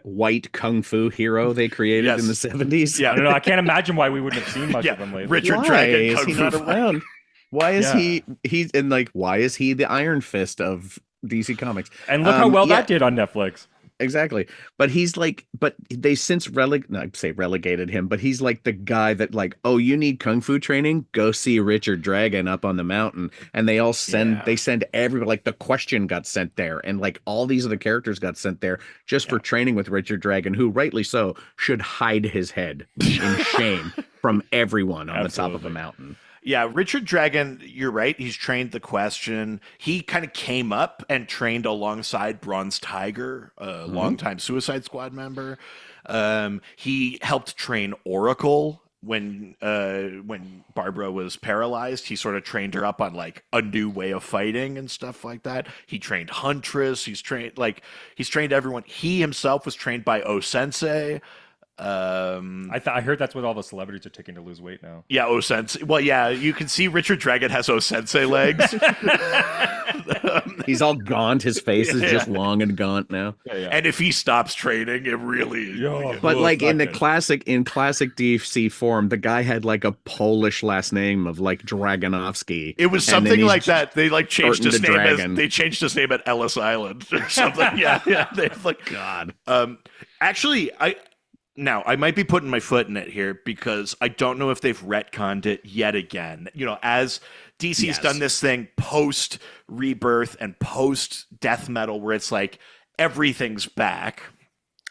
white kung fu hero they created Yes. in the 70s. Yeah. I don't know. I can't imagine why we wouldn't have seen much Yeah, of him lately. Richard Why Dragon is Kung he Fu not Fighter. around? Why is Yeah. he's in like why is he the Iron Fist of DC Comics? And look how well Yeah, that did on Netflix. exactly. But he's like, but they since relegated him, but he's like the guy that like, oh, you need kung fu training? Go see Richard Dragon up on the mountain. And they all Yeah. send everybody, like the Question got sent there, and like all these other characters got sent there just for training with Richard Dragon, who rightly so should hide his head in shame from everyone on the top of a Absolutely. mountain. Yeah, Richard Dragon, you're right. He's trained the Question. He kind of came up and trained alongside Bronze Tiger, a longtime Suicide Squad member. He helped train Oracle when Barbara was paralyzed. He sort of trained her up on like a new way of fighting and stuff like that. He trained Huntress. He's trained everyone. He himself was trained by O Sensei. I heard that's what all the celebrities are taking to lose weight now. Yeah, O Sensei. Well, yeah, you can see Richard Dragon has O Sensei legs. He's all gaunt. His face is Yeah. just long and gaunt now. Yeah. And if he stops training, it really. Yeah. But Well, like in the fuck it. classic DC form, the guy had like a Polish last name of like Dragonovsky. It was And then something he's like that. They like changed starting his to name dragon. as they changed his name at Ellis Island or something. Yeah. They like God. actually I might be putting my foot in it here because I don't know if they've retconned it yet again. As DC's Yes. done this thing post Rebirth and post Death Metal where it's like everything's back.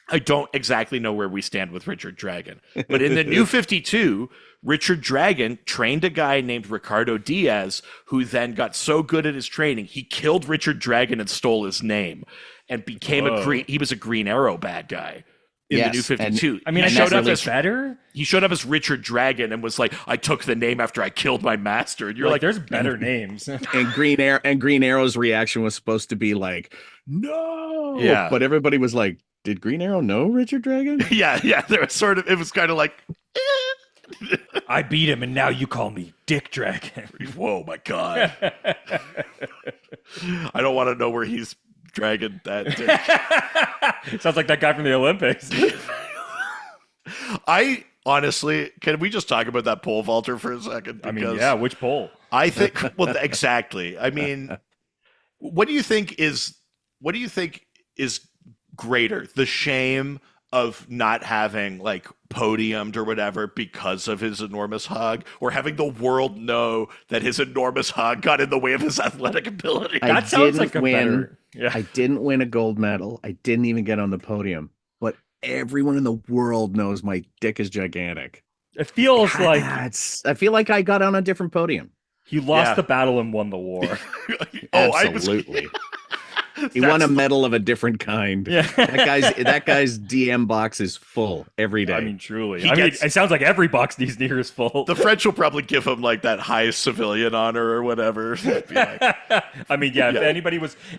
I don't exactly know where we stand with Richard Dragon. But in the New 52, Richard Dragon trained a guy named Ricardo Diaz, who then got so good at his training, he killed Richard Dragon and stole his name and became he was a Green Arrow bad guy in the Yes, New 52. I mean, he I showed showed up as better. he showed up as Richard Dragon and was like, I took the name after I killed my master. And you're like, There's better names. And Green Arrow's reaction was supposed to be like, no. Yeah. But everybody was like, did Green Arrow know Richard Dragon? yeah, there was it was kind of like, I beat him, and now you call me Dick Dragon. Whoa, my God. I don't want to know where he's dragging that dick. Sounds like that guy from the Olympics. I honestly, can we just talk about that pole vaulter for a second? I mean, yeah, which pole? I think, well, exactly. I mean, what do you think is greater, the shame of not having like podiumed or whatever because of his enormous hog, or having the world know that his enormous hog got in the way of his athletic ability? That sounds like a better. Yeah. I didn't win a gold medal. I didn't even get on the podium, but everyone in the world knows my dick is gigantic. It feels like I feel like I got on a different podium. he lost the battle and won the war. Absolutely. He won a medal of a different kind. Yeah. That guy's DM box is full every day. I mean, truly. It sounds like every box these near is full. The French will probably give him like that highest civilian honor or whatever. I mean,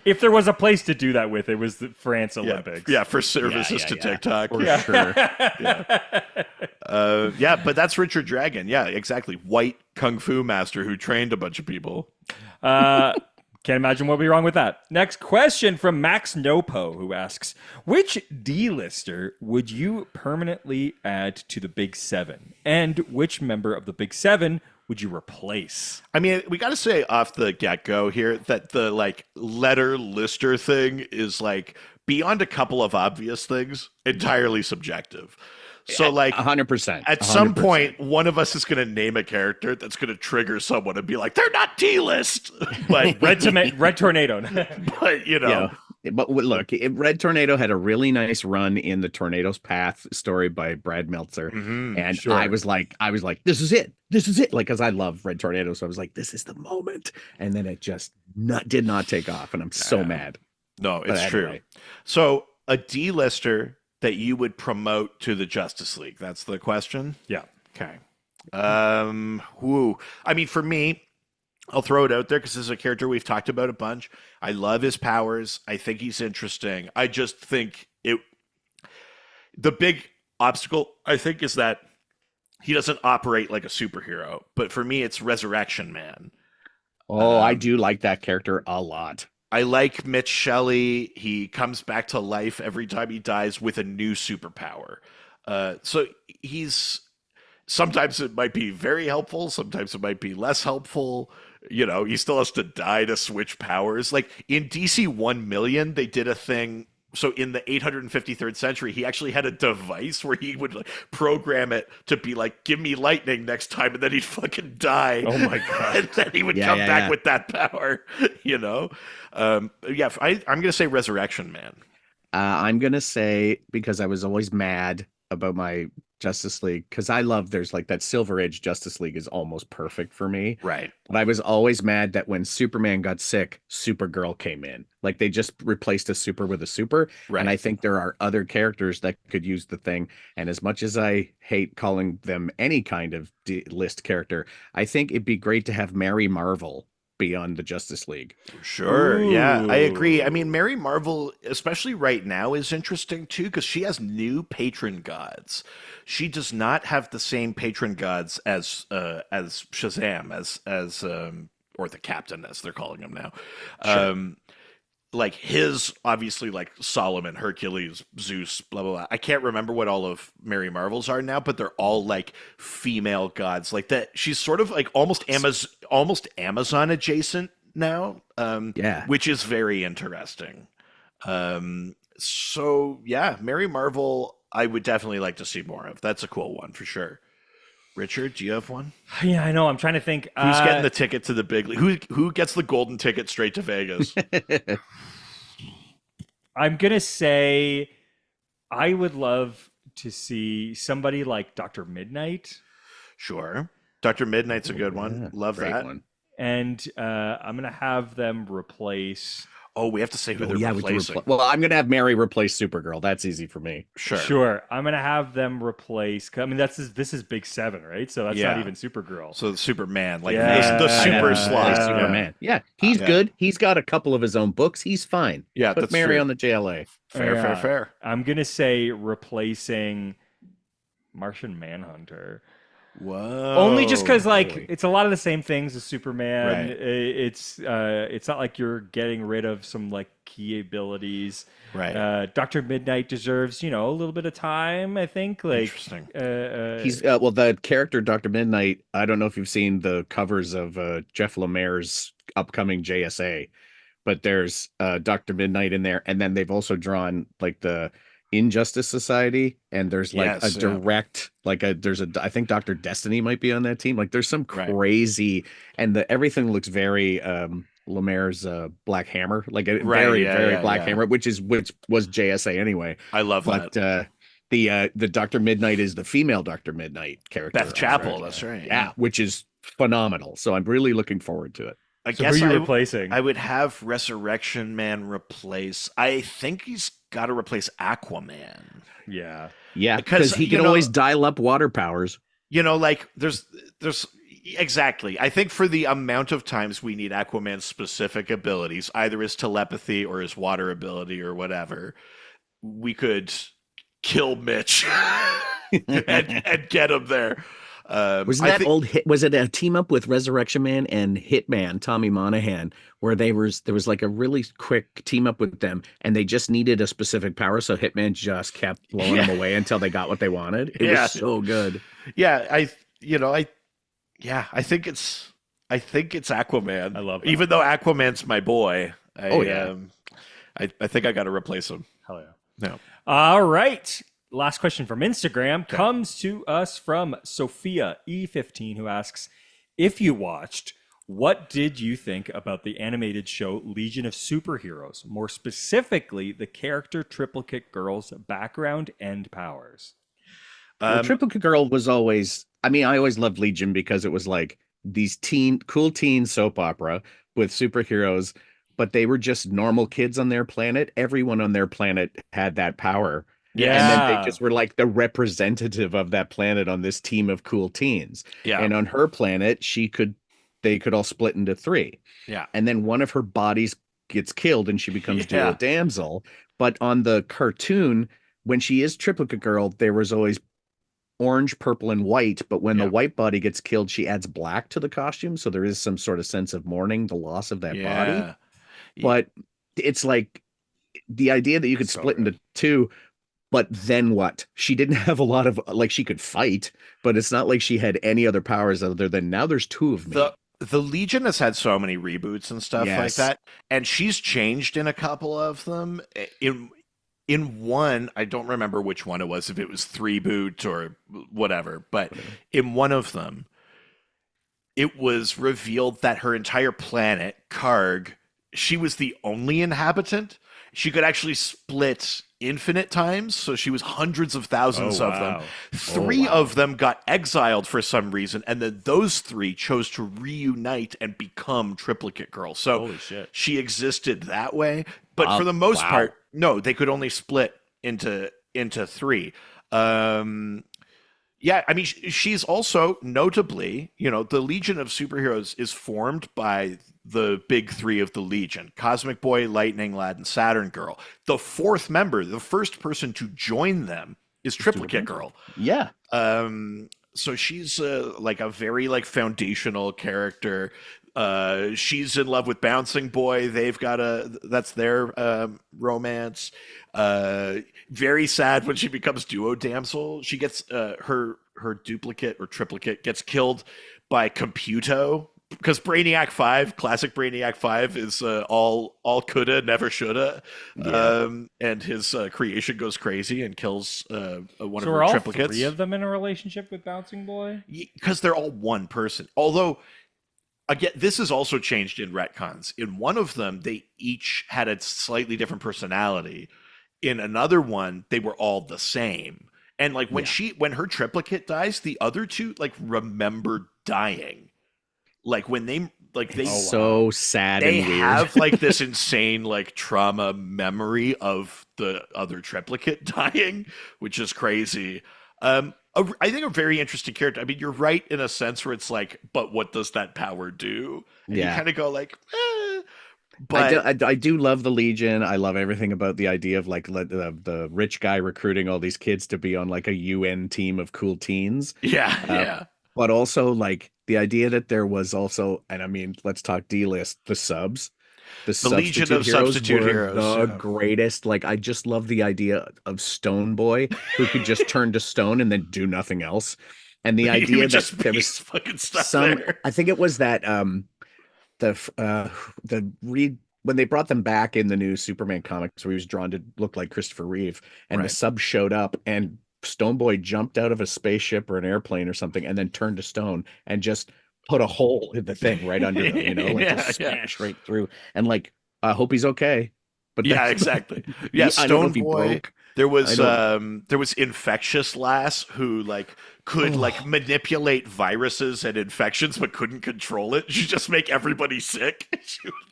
if there was a place to do that with, it was the France Olympics. Yeah, for services to TikTok. For sure. But that's Richard Dragon. Yeah, exactly. White kung fu master who trained a bunch of people. Can't imagine what would be wrong with that. Next question from Max Nopo, who asks, which D-lister would you permanently add to the Big Seven? And which member of the Big Seven would you replace? I mean, we got to say off the get-go here that the like letter lister thing is like beyond a couple of obvious things, entirely subjective. So like 100%. At some point, one of us is going to name a character that's going to trigger someone and be like, "They're not T-list." But Red Tornado. But you know. But look, Red Tornado had a really nice run in the Tornado's Path story by Brad Meltzer, and sure. I was like, this is it, like, because I love Red Tornado, so I was like, this is the moment, and then it just did not take off, and I'm so mad. No, it's true. So a D-lister that you would promote to the Justice League? That's the question? Yeah. Okay. I mean, for me, I'll throw it out there because this is a character we've talked about a bunch. I love his powers. I think he's interesting. I just think the big obstacle, I think, is that he doesn't operate like a superhero. But for me, it's Resurrection Man. Oh, I do like that character a lot. I like Mitch Shelley. He comes back to life every time he dies with a new superpower. So sometimes it might be very helpful. Sometimes it might be less helpful. You know, he still has to die to switch powers. Like in DC 1 million, they did a thing. So in the 853rd century, he actually had a device where he would like program it to be like, give me lightning next time. And then he'd fucking die. Oh my God. And then he would come back with that power, you know? I'm going to say Resurrection Man. I'm going to say, because I was always mad about my Justice League, because there's like that Silver Age Justice League is almost perfect for me. Right. But I was always mad that when Superman got sick, Supergirl came in. Like they just replaced a super with a super. Right. And I think there are other characters that could use the thing. And as much as I hate calling them any kind of list character, I think it'd be great to have Mary Marvel beyond the Justice League. Sure. Ooh. Yeah, I agree. I mean, Mary Marvel, especially right now, is interesting too because she has new patron gods. She does not have the same patron gods as Shazam, as or the Captain, as they're calling him now. Sure. Like his, obviously, like Solomon, Hercules, Zeus, blah, blah, blah. I can't remember what all of Mary Marvel's are now, but they're all like female gods. Like that, she's sort of like almost Amazon adjacent now, which is very interesting. So yeah, Mary Marvel, I would definitely like to see more of. That's a cool one for sure. Richard, do you have one? Yeah, I know. I'm trying to think. Who's getting the ticket to the big league? Who gets the golden ticket straight to Vegas? I'm going to say I would love to see somebody like Dr. Midnight. Sure. Dr. Midnight's a good one. Yeah, love that one. And I'm going to have them replace... Oh, we have to say who they're replacing. Well, I'm going to have Mary replace Supergirl. That's easy for me. Sure. I'm going to have them replace... I mean, this is Big Seven, right? So that's not even Supergirl. So the Superman, like the super slot. Superman. Yeah, he's good. He's got a couple of his own books. He's fine. Yeah, put Mary on the JLA. Fair. I'm going to say replacing Martian Manhunter. Only just Whoa. because like Really? it's a lot of the same things as Superman. Right. It's not like you're getting rid of some like key abilities. Right. Doctor Midnight deserves a little bit of time. I think like Interesting. He's well, the character Dr. Midnight. I don't know if you've seen the covers of Jeff Lemire's upcoming JSA, but there's Dr. Midnight in there, and then they've also drawn like the Injustice Society, and there's like a Yes. Yeah. direct there's a I think Dr. Destiny might be on that team. Like there's some Right. crazy, and the everything looks very Lemaire's Black Hammer, like a Right. very Yeah. very Yeah. Black Yeah. Hammer, which was JSA anyway. I love that. But the Dr. Midnight is the female Dr. Midnight character. Beth Chapel. That's right. Yeah, which is phenomenal. So I'm really looking forward to it. I so who guess are you replacing? I would have Resurrection Man replace. I think he's got to replace Aquaman. Yeah. Yeah, Because, because he you can know- always dial up water powers. Like there's exactly. I think for the amount of times we need Aquaman's specific abilities, either his telepathy or his water ability or whatever, we could kill Mitch and get him there. Wasn't I that think- old hit? Was it a team up with Resurrection Man and Hitman, Tommy Monahan, where there was like a really quick team up with them, and they just needed a specific power, so Hitman just kept blowing them away until they got what they wanted. It Yeah. was so good. Yeah, I think it's Aquaman. I love that. Even though Aquaman's my boy. Oh, yeah. I think I got to replace him. Hell yeah. No. All right. Last question from Instagram comes to us from Sophia E15, who asks, if you watched, what did you think about the animated show Legion of Superheroes? More specifically, the character Triplicate Girl's background and powers. Well, Triplicate Girl was always, I always loved Legion because it was like these cool teen soap opera with superheroes, but they were just normal kids on their planet. Everyone on their planet had that power. Yeah. And then they just were like the representative of that planet on this team of cool teens. Yeah. And on her planet, they could all split into three. Yeah. And then one of her bodies gets killed and she becomes Yeah. Duo Damsel. But on the cartoon, when she is Triplicate Girl, there was always orange, purple, and white. But when the white body gets killed, she adds black to the costume. So there is some sort of sense of mourning the loss of that body. But it's like the idea that you could So split good. into two. But then what? She didn't have a lot of she could fight, but it's not like she had any other powers other than now there's two of me. The Legion has had so many reboots and stuff like Yes. that, and she's changed in a couple of them. In one, I don't remember which one it was, if it was 3-boot or whatever, but in one of them, it was revealed that her entire planet, Karg, she was the only inhabitant. She could actually split infinite times, so she was hundreds of thousands of them. wow. 3 of them got exiled for some reason, and then those 3 chose to reunite and become Triplicate Girl. So Holy shit. she existed that way, but for the most part, no, they could only split into 3. Yeah, she's also notably, the Legion of Superheroes is formed by the big 3 of the Legion: Cosmic Boy, Lightning Lad, and Saturn Girl. The 4th member, the first person to join them, is Triplicate Girl. Yeah. So she's like a very foundational character. She's in love with Bouncing Boy. That's their romance. Very sad when she becomes Duo Damsel. She gets her duplicate or triplicate gets killed by Computo, because classic Brainiac 5 is all coulda, never shoulda. And his creation goes crazy and kills one of So her are all triplicates. 3 of them in a relationship with Bouncing Boy? Because they're all one person. Although, again, this is also changed in retcons. In one of them, they each had a slightly different personality. In another one, they were all the same. And when her triplicate dies, the other 2 remember dying. When they So sad they and weird. have this insane trauma memory of the other triplicate dying, which is crazy. I think a very interesting character. You're right in a sense where it's but what does that power do? And you kind of go but I do love the Legion. I love everything about the idea of the rich guy recruiting all these kids to be on a UN team of cool teens. yeah. But also like the idea that there was also, and I mean, let's talk D-list, the subs. The The Legion substitute of heroes Substitute were Heroes. the Yeah. greatest. Like I just love the idea of Stone Boy who could just turn to stone and then do nothing else. And the He idea would that just there be was fucking stuck some, there. I think it was that the read when they brought them back in the new Superman comics where he was drawn to look like Christopher Reeve and the Right. sub showed up and Stone Boy jumped out of a spaceship or an airplane or something and then turned to stone and just put a hole in the thing right under them, like just Yeah, yeah. smash right through. And like, I hope he's okay. But Yeah, that's exactly. Yeah, I don't know if Stone he Boy. broke. I don't There was Infectious Lass who like could like oh manipulate viruses and infections but couldn't control it. She just make everybody sick.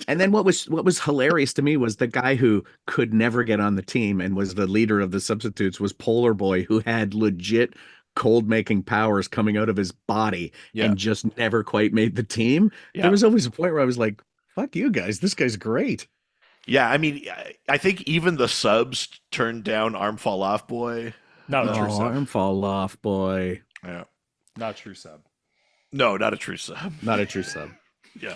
And then what was hilarious to me was the guy who could never get on the team and was the leader of the substitutes was Polar Boy, who had legit cold making powers coming out of his body Yeah. and just never quite made the team. There Yeah. was always a point where I was like, "Fuck you guys, this guy's great." Yeah, I mean I think even the subs turned down Arm Fall Off Boy. Not a true Oh, sub. arm fall off, boy. Yeah. Not a true sub. No, not a true sub. Not a true sub. Yeah.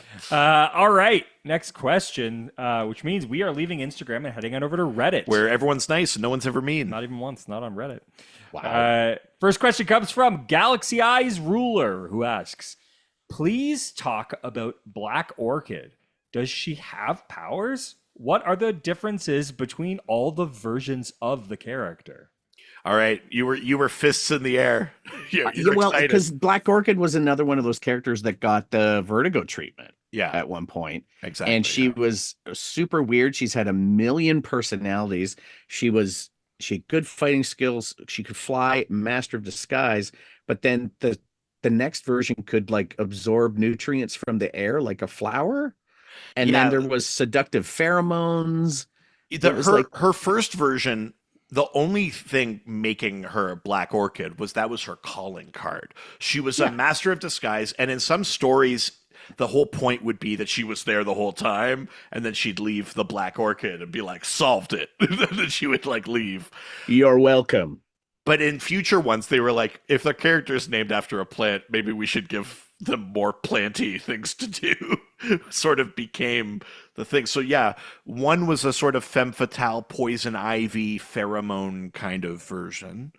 All right. Next question, which means we are leaving Instagram and heading on over to Reddit. Where everyone's nice and no one's ever mean. Not even once, not on Reddit. Wow. First question comes from Galaxy Eyes Ruler, who asks, please talk about Black Orchid. Does she have powers? What are the differences between all the versions of the character? All right, you were fists in the air. You're Yeah, well, excited. because Black Orchid was another one of those characters that got the Vertigo treatment Yeah, at one point. exactly. And she yeah. was super weird. She's had a million personalities. She had good fighting skills. She could fly, master of disguise. But then the next version could like absorb nutrients from the air like a flower. And then Yeah, there was seductive pheromones. It was her like, her first version. The only thing making her a Black Orchid was that was her calling card. She was a yeah, master of disguise, and in some stories, the whole point would be that she was there the whole time, and then she'd leave the Black Orchid and be like, "Solved it." And then she would like leave. you're welcome. But in future ones, they were like, if the character is named after a plant, maybe we should give them more planty things to do. Sort of became the thing. So yeah, one was a sort of femme fatale, poison ivy, pheromone kind of version.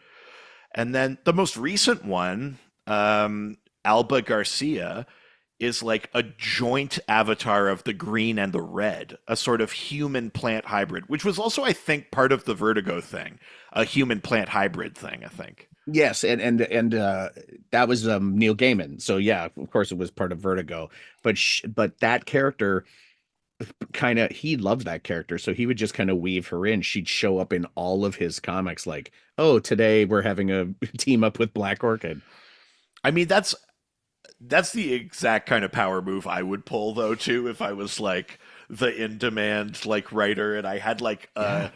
And then the most recent one, Alba Garcia, is like a joint avatar of the green and the red, a sort of human plant hybrid, which was also, I think, part of the Vertigo thing, a human plant hybrid thing, I think. Yes, and that was Neil Gaiman. So yeah, of course it was part of Vertigo. But that character kind of he loved that character, so he would just kind of weave her in. She'd show up in all of his comics, like, oh, today we're having a team up with Black Orchid. I mean, that's the exact kind of power move I would pull though too if I was like the in-demand like writer and I had like Yeah.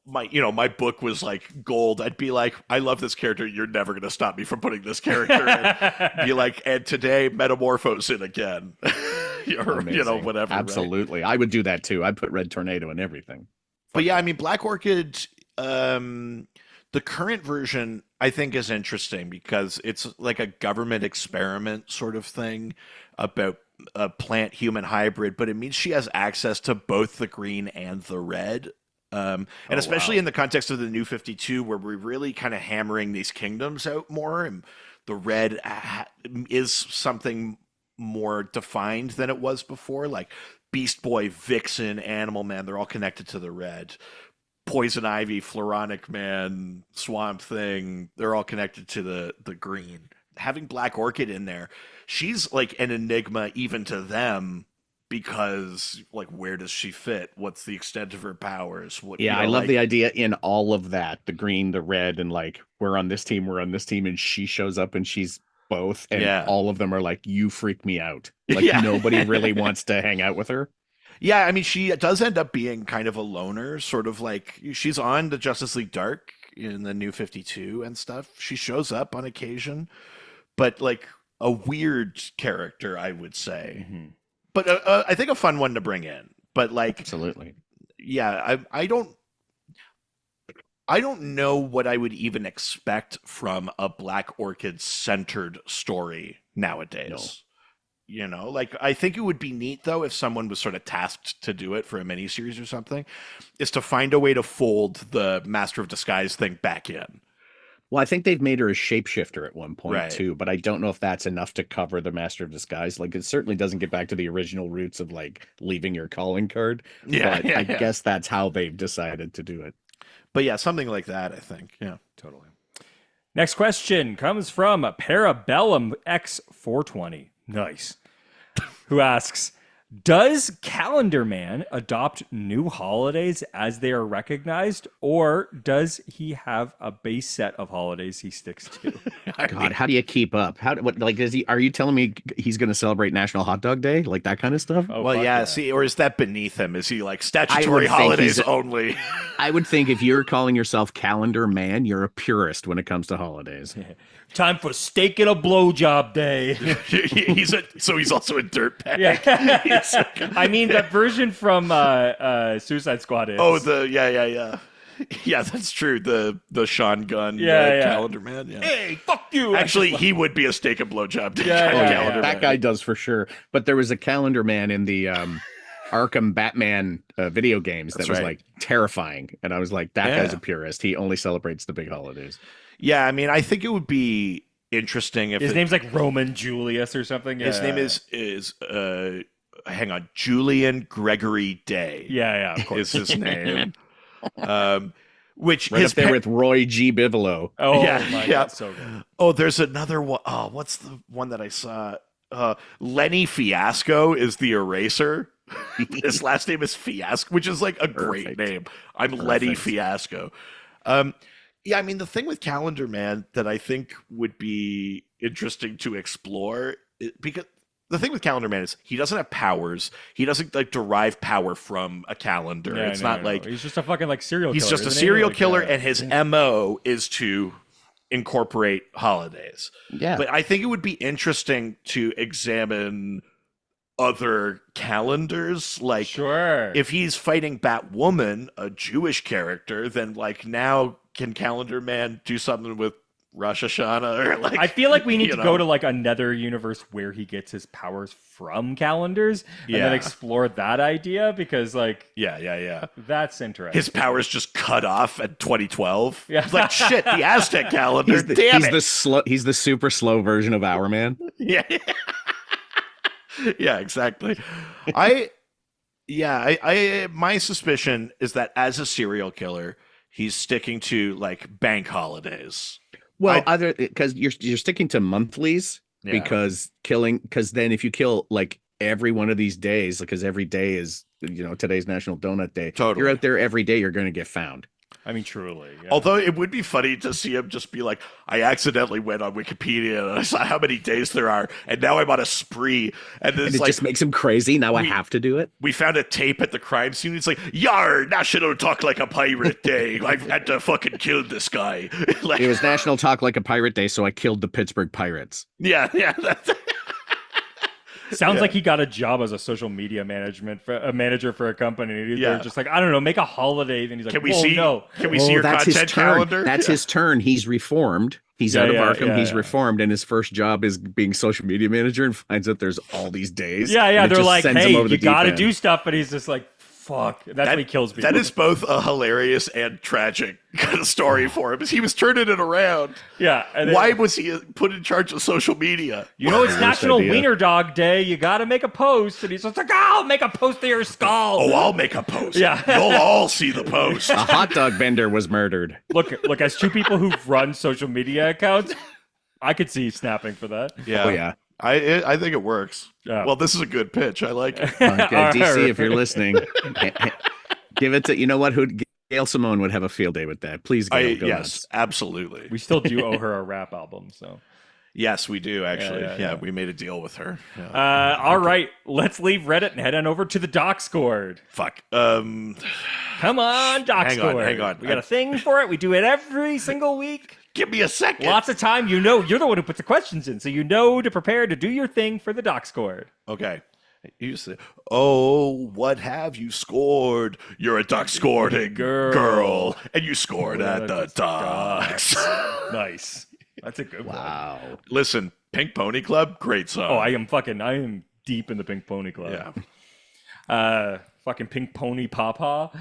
my book was like gold. I'd be like, I love this character. You're never gonna stop me from putting this character in. Be like, and today metamorphose it again. Or Amazing. whatever. Right? Absolutely. I would do that too. I'd put Red Tornado in everything. But Fuck yeah, I yeah. mean, Black Orchid, the current version, I think, is interesting because it's like a government experiment sort of thing about a plant human hybrid, but it means she has access to both the green and the red. And Oh especially wow. in the context of the new 52, where we're really kind of hammering these kingdoms out more, and the red is something more defined than it was before. Like Beast Boy, Vixen, Animal Man, they're all connected to the red. Poison Ivy, Floronic Man, Swamp Thing, they're all connected to the green. Having Black Orchid in there, she's like an enigma even to them because like where does she fit? What's the extent of her powers? What Yeah, I love like the idea in all of that, the green, the red, and like we're on this team, and she shows up and she's both, and yeah. all of them are like, you freak me out. Like Yeah. nobody really wants to hang out with her. Yeah, I mean she does end up being kind of a loner, sort of like she's on the Justice League Dark in the new 52 and stuff. She shows up on occasion, but like a weird character, I would say. Mhm. But I think a fun one to bring in. But like, Absolutely. yeah, I don't know what I would even expect from a Black Orchid centered story nowadays. No. You know, like I think it would be neat though if someone was sort of tasked to do it for a miniseries or something, is to find a way to fold the Master of Disguise thing back in. Well, I think they've made her a shapeshifter at one point Right. too, but I don't know if that's enough to cover the Master of Disguise. Like, it certainly doesn't get back to the original roots of like leaving your calling card. Yeah, But yeah, I yeah. guess that's how they've decided to do it. But yeah, something like that, I think. Yeah. Totally. Next question comes from Parabellum X420. Nice. Who asks, does Calendar Man adopt new holidays as they are recognized, or does he have a base set of holidays he sticks to? God, how do you keep up? Are you telling me he's going to celebrate National Hot Dog Day? Like that kind of stuff? Oh, Well, fuck yeah, see, or is that beneath him? Is he like I statutory would think holidays he's- only? I would think if you're calling yourself Calendar Man, you're a purist when it comes to holidays. Time for steak and a blowjob day. So he's also a dirtbag. Yeah. I mean, that version from Suicide Squad is. Oh, yeah. Yeah, that's true. The Sean Gunn Yeah. calendar man. Yeah. Hey, fuck you. Actually, he would be a steak and blowjob day Yeah, yeah, calendar yeah. That man. guy does for sure. But there was a Calendar Man in the Arkham Batman video games that That's was right. like terrifying. And I was like, that Yeah. guy's a purist. He only celebrates the big holidays. Yeah, I mean, I think it would be interesting if His name's like Roman Julius or something. his Yeah. name is hang on, Julian Gregory Day. Yeah, of course. Is his name. Which Right his up there pa- with Roy G. Bivolo. Oh Yeah, my yeah. god, so good. Oh, there's another one. Oh, what's the one that I saw? Lenny Fiasco is the eraser. His last name is Fiasco, which is like a great Perfect. name. I'm Lenny Perfect. Fiasco. Yeah, I mean, the thing with Calendar Man that I think would be interesting to explore, because the thing with Calendar Man is he doesn't have powers. He doesn't like derive power from a calendar. Yeah, It's no, not no, like he's just a fucking like serial he's killer. just a isn't he? serial Like, killer, yeah. and his MO is to incorporate holidays. Yeah. But I think it would be interesting to examine other calendars. Like, Sure. if he's fighting Batwoman, a Jewish character, then like now can Calendar Man do something with Rosh Hashanah or like? I feel like we need you to know? go to like another universe where he gets his powers from calendars and then Yeah. explore that idea, because like Yeah. that's interesting. His powers just cut off at 2012. Yeah. It's like shit. The Aztec calendar. Damn it. He's the super slow version of Our Man. Yeah. Yeah, exactly. My suspicion is that as a serial killer, he's sticking to like bank holidays. Well, other because you're sticking to monthlies Yeah. because then if you kill like every one of these days, because every day is today's National Donut Day. Totally. You're out there every day, you're going to get found. I mean, truly. Yeah. Although it would be funny to see him just be like, I accidentally went on Wikipedia and I saw how many days there are, and now I'm on a spree. And And it's it like, just makes him crazy. Now I we- have to do it. we found a tape at the crime scene. It's like, Yar, National Talk Like a Pirate Day. I've had to fucking kill this guy. Like, It was National Talk Like a Pirate Day, so I killed the Pittsburgh Pirates. yeah. That's, Sounds Yeah. like he got a job as a social media manager for a company. And Yeah. They're just like, I don't know, make a holiday. Then he's like, can we whoa, see? no. Can we see your that's his content turn. calendar? That's his turn. He's reformed. He's Yeah, out of yeah, Arkham. yeah, He's yeah. reformed, and his first job is being social media manager, and finds out there's all these days. Yeah, and it they're just like, sends hey, him over the you deep got to end. do stuff. But he's just like, fuck. That's when he kills people. That is both a hilarious and tragic kind of story for him. Is he was turning it around. yeah. And then- Why was he put in charge of social media? You know, it's Worst National idea. Wiener Dog Day. You got to make a post. And he's just like, I'll make a post of your skull. Oh, I'll make a post. Yeah. You'll all see the post. A hot dog vendor was murdered. Look, as two people who run social media accounts, I could see snapping for that. Yeah. Oh yeah. I think it works. Yeah. Well, this is a good pitch. I like it. Okay, All DC, right. if you're listening, give it to Gail Simone would have a field day with that. Please, Gail, go Yes, nuts. absolutely. We still do owe her a rap album, so. Yes, we do actually. Yeah, Yeah, yeah. we made a deal with her. Yeah. All right, let's leave Reddit and head on over to the doc scored. Fuck. Come on, doc Hang on, scored. hang on. We got a thing for it. We do it every single week. Give me a second. Lots of time. You know, you're the one who puts the questions in, so you know to prepare to do your thing for the doc scored. Okay. You say, "Oh, what have you scored? You're a duck scoring girl, and you scored at the Ducks." Nice. That's a good one. Wow. Listen, Pink Pony Club, great song. Oh, I am deep in the Pink Pony Club. Yeah. Fucking Pink Pony Papa.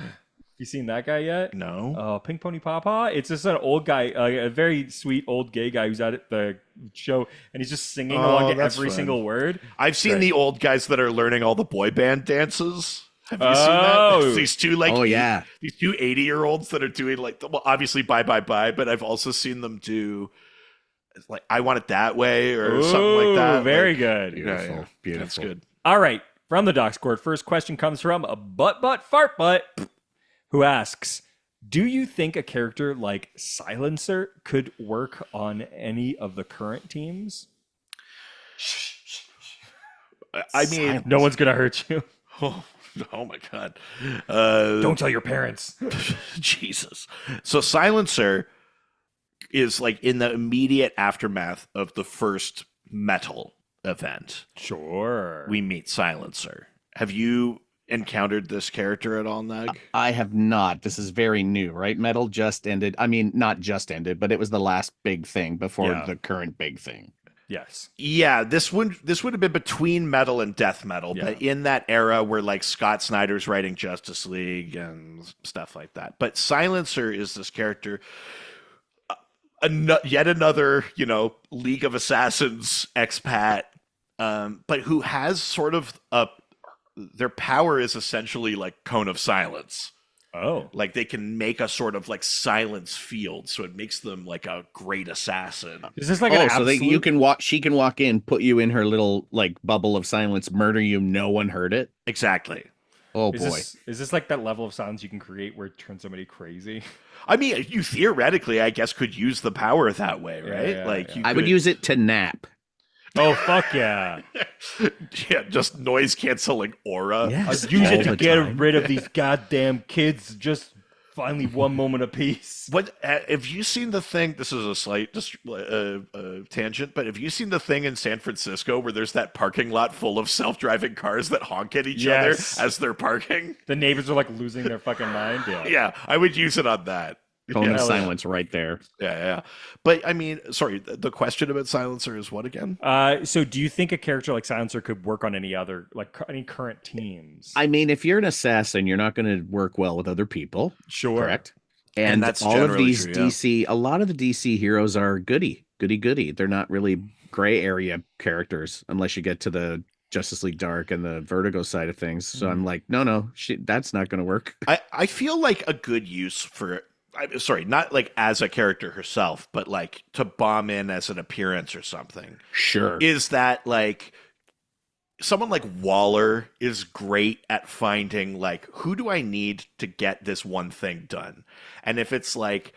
You seen that guy yet? No. Oh, Pink Pony Papa. It's just an old guy, a very sweet old gay guy who's at the show, and he's just singing along to that's every fun. single word. I've seen Great. the old guys that are learning all the boy band dances. Have you seen Oh. that? These two Oh, yeah. these two 80-year-olds that are doing like, well, obviously Bye Bye Bye, but I've also seen them do like I Want It That Way or something like that. Very Like, good. Beautiful. yeah. Beautiful. That's good. All right, from the Doc Squad, first question comes from a Fart Butt, who asks, do you think a character like Silencer could work on any of the current teams? I mean, No one's going to hurt you. oh my God. Don't tell your parents. Jesus. So Silencer is like in the immediate aftermath of the first metal event. Sure. We meet Silencer. Have you encountered this character at all, Nug? I have not. This is very new, right? Metal just ended. I mean, not just ended, but it was the last big thing before Yeah. the current big thing. Yes. Yeah, this would have been between metal and death metal, Yeah. but in that era where like Scott Snyder's writing Justice League and stuff like that. But Silencer is this character, yet another, League of Assassins expat, but who has sort of their power is essentially like Cone of Silence. Oh. Like they can make a sort of like silence field, so it makes them like a great assassin. Is this like an So absolute... you can walk. She can walk in, put you in her little like bubble of silence, murder you. No one heard it. Exactly. Oh Is boy. this like that level of silence you can create where it turns somebody crazy? I mean, you theoretically, I guess, could use the power that way, right? Yeah, like yeah. you I would could- use it to nap. Oh, fuck yeah. yeah, just noise canceling aura. Yes. Use all it to the get time. rid of these goddamn kids. Just finally one moment apiece. What have you seen the thing? This is a slight tangent, but have you seen the thing in San Francisco where there's that parking lot full of self-driving cars that honk at each Yes. other as they're parking? The neighbors are like losing their fucking mind. Yeah. Yeah, I would use it on that. Cone yeah, of hell yeah. silence right there. yeah. But I mean, sorry, the question about Silencer is what again? So do you think a character like Silencer could work on any other, like any current teams? I mean, if you're an assassin, you're not going to work well with other people. Sure. Correct. And And that's all of generally these true, yeah. DC, a lot of the DC heroes are goody. They're not really gray area characters unless you get to the Justice League Dark and the Vertigo side of things. So I'm like, no, that's not going to work. I feel like a good use for sorry, not like as a character herself, but like to bomb in as an appearance or something. Sure. Is that like someone like Waller is great at finding like who do I need to get this one thing done? And if it's like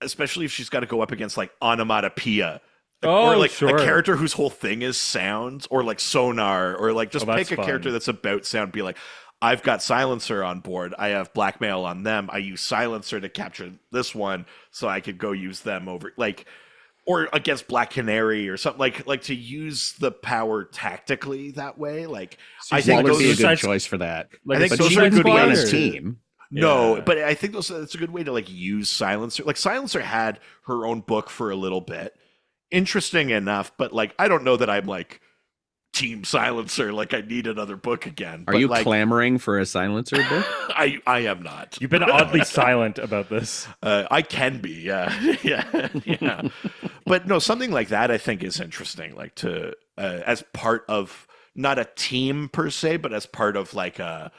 especially if she's got to go up against like onomatopoeia or like sure. a character whose whole thing is sounds or like sonar or like just Oh, that's pick a character fun. that's about sound, be like, I've got Silencer on board. I have blackmail on them. I use Silencer to capture this one so I could go use them over like or against Black Canary or something like to use the power tactically that way. Like I think Waller would be a those good Suicide- choice for that. Like I think But those she are would good be on a ways to- team. no, Yeah. but I think that's a good way to like use Silencer. Like Silencer had her own book for a little bit. Interesting enough, but like I don't know that I'm like Team Silencer. Like I need another book again. Are But, you like, clamoring for a silencer book? I am not. You've been oddly silent about this. I can be, yeah, yeah. But no, something like that I think is interesting. Like to as part of not a team per se, but as part of like a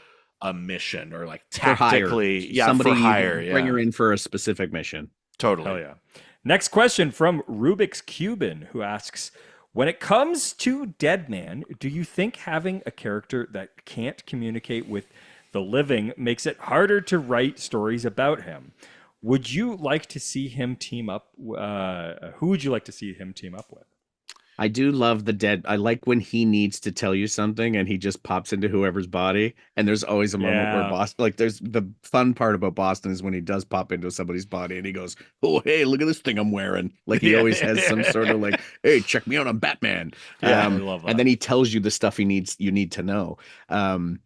mission or like For hire. tactically, yeah, Somebody for you hire, yeah, bring her in for a specific mission. totally. Hell yeah. Next question from Rubik's Cuban, who asks, when it comes to Deadman, do you think having a character that can't communicate with the living makes it harder to write stories about him? Would you like to see him team up? Who would you like to see him team up with? I do love the dead. I like when he needs to tell you something and he just pops into whoever's body. And there's always a moment where Yeah. Boston, like, there's the fun part about Boston is when he does pop into somebody's body and he goes, "Oh, hey, look at this thing I'm wearing." Like, he Yeah. always has some sort of like, "Hey, check me out, I'm Batman." Yeah. I love And that. then he tells you the stuff you need to know. Um,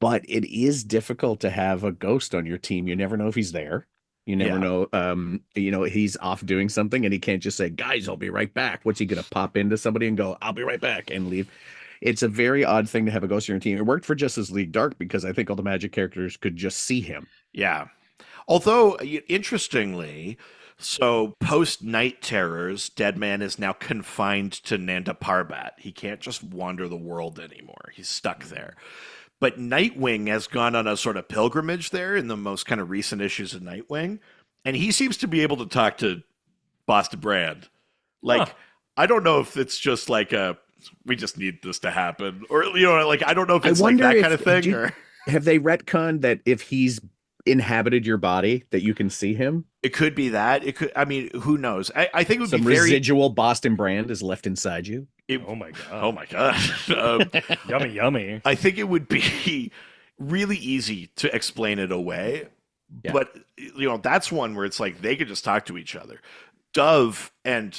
but it is difficult to have a ghost on your team. You never know if he's there. You never Yeah. know. He's off doing something and he can't just say, "Guys, I'll be right back." What's he gonna pop into somebody and go, "I'll be right back," and leave? It's a very odd thing to have a ghost on your team. It worked for Justice League Dark because I think all the Magic characters could just see him. Yeah. Although, interestingly, so post Night Terrors, Deadman is now confined to Nanda Parbat. He can't just wander the world anymore. He's stuck there. But Nightwing has gone on a sort of pilgrimage there in the most kind of recent issues of Nightwing. And he seems to be able to talk to Boston Brand. Huh. Like, I don't know if it's just like we just need this to happen. Or, like, I don't know if I it's like wonder that if kind of thing. Or have they retconned that if he's inhabited your body that you can see him? it could be that. It could, I mean, who knows? I think it would Some be very. residual Boston Brand is left inside you. Oh my god. Oh my gosh. Yummy, yummy. I think it would be really easy to explain it away. Yeah. But, that's one where it's like they could just talk to each other. Dove and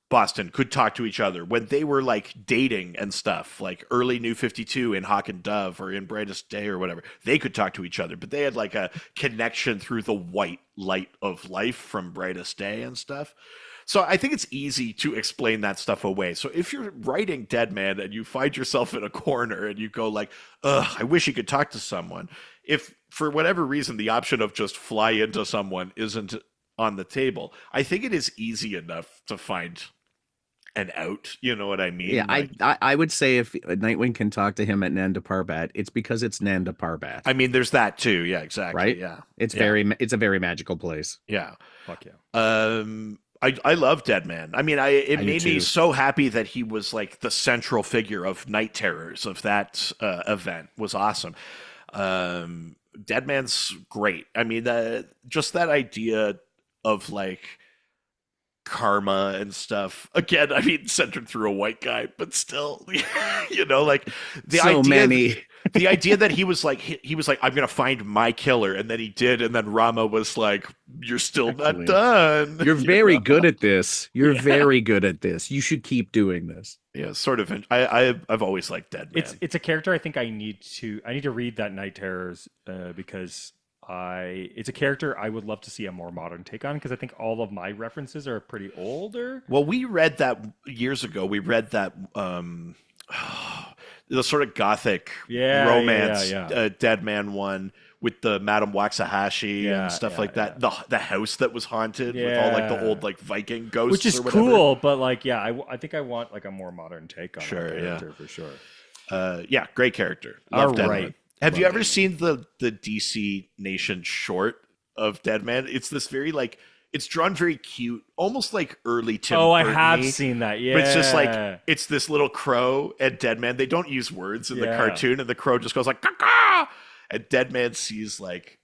Boston could talk to each other when they were like dating and stuff, like early New 52 in Hawk and Dove or in Brightest Day or whatever. They could talk to each other, but they had like a connection through the white light of life from Brightest Day and stuff. So I think it's easy to explain that stuff away. So if you're writing Deadman and you find yourself in a corner and you go like, "Ugh, I wish he could talk to someone." If for whatever reason the option of just fly into someone isn't on the table, I think it is easy enough to find an out. You know what I mean? Yeah, Like, I would say if Nightwing can talk to him at Nanda Parbat, it's because it's Nanda Parbat, I mean, there's that too. Yeah, exactly. right? Yeah, It's yeah, it's a very magical place. yeah. Fuck yeah. I love Deadman. I mean, it I do made me too. so happy that he was like the central figure of Night Terrors of that event was awesome. Deadman's great. I mean, just that idea of like karma and stuff. Again, I mean, centered through a white guy, but still, like the So idea. many. The idea that he was like he was like, I'm gonna find my killer, and then he did, and then Rama was like, "You're still not Excellent. done." You're You very know? good at this. You're Yeah. very good at this. You should keep doing this. Yeah, sort of. I've always liked Deadman. It's a character I think I need to read that Night Terrors because it's a character I would love to see a more modern take on because I think all of my references are pretty older. Well, we read that years ago. We read that the sort of gothic romance Deadman one with the Madame Waxahachie and stuff like that. The house that was haunted with all like the old like Viking ghosts, which is or whatever. cool. But like, I think I want like a more modern take on Sure, that character for sure. Yeah, great character. Love All Deadman. right. Have you ever seen the DC Nation short of Deadman? It's this very like it's drawn very cute, almost like early Tim Oh, I Burton-y. have seen that. Yeah, But it's just like it's this little crow and Deadman. They don't use words in the cartoon, and the crow just goes like "caw." And Deadman sees like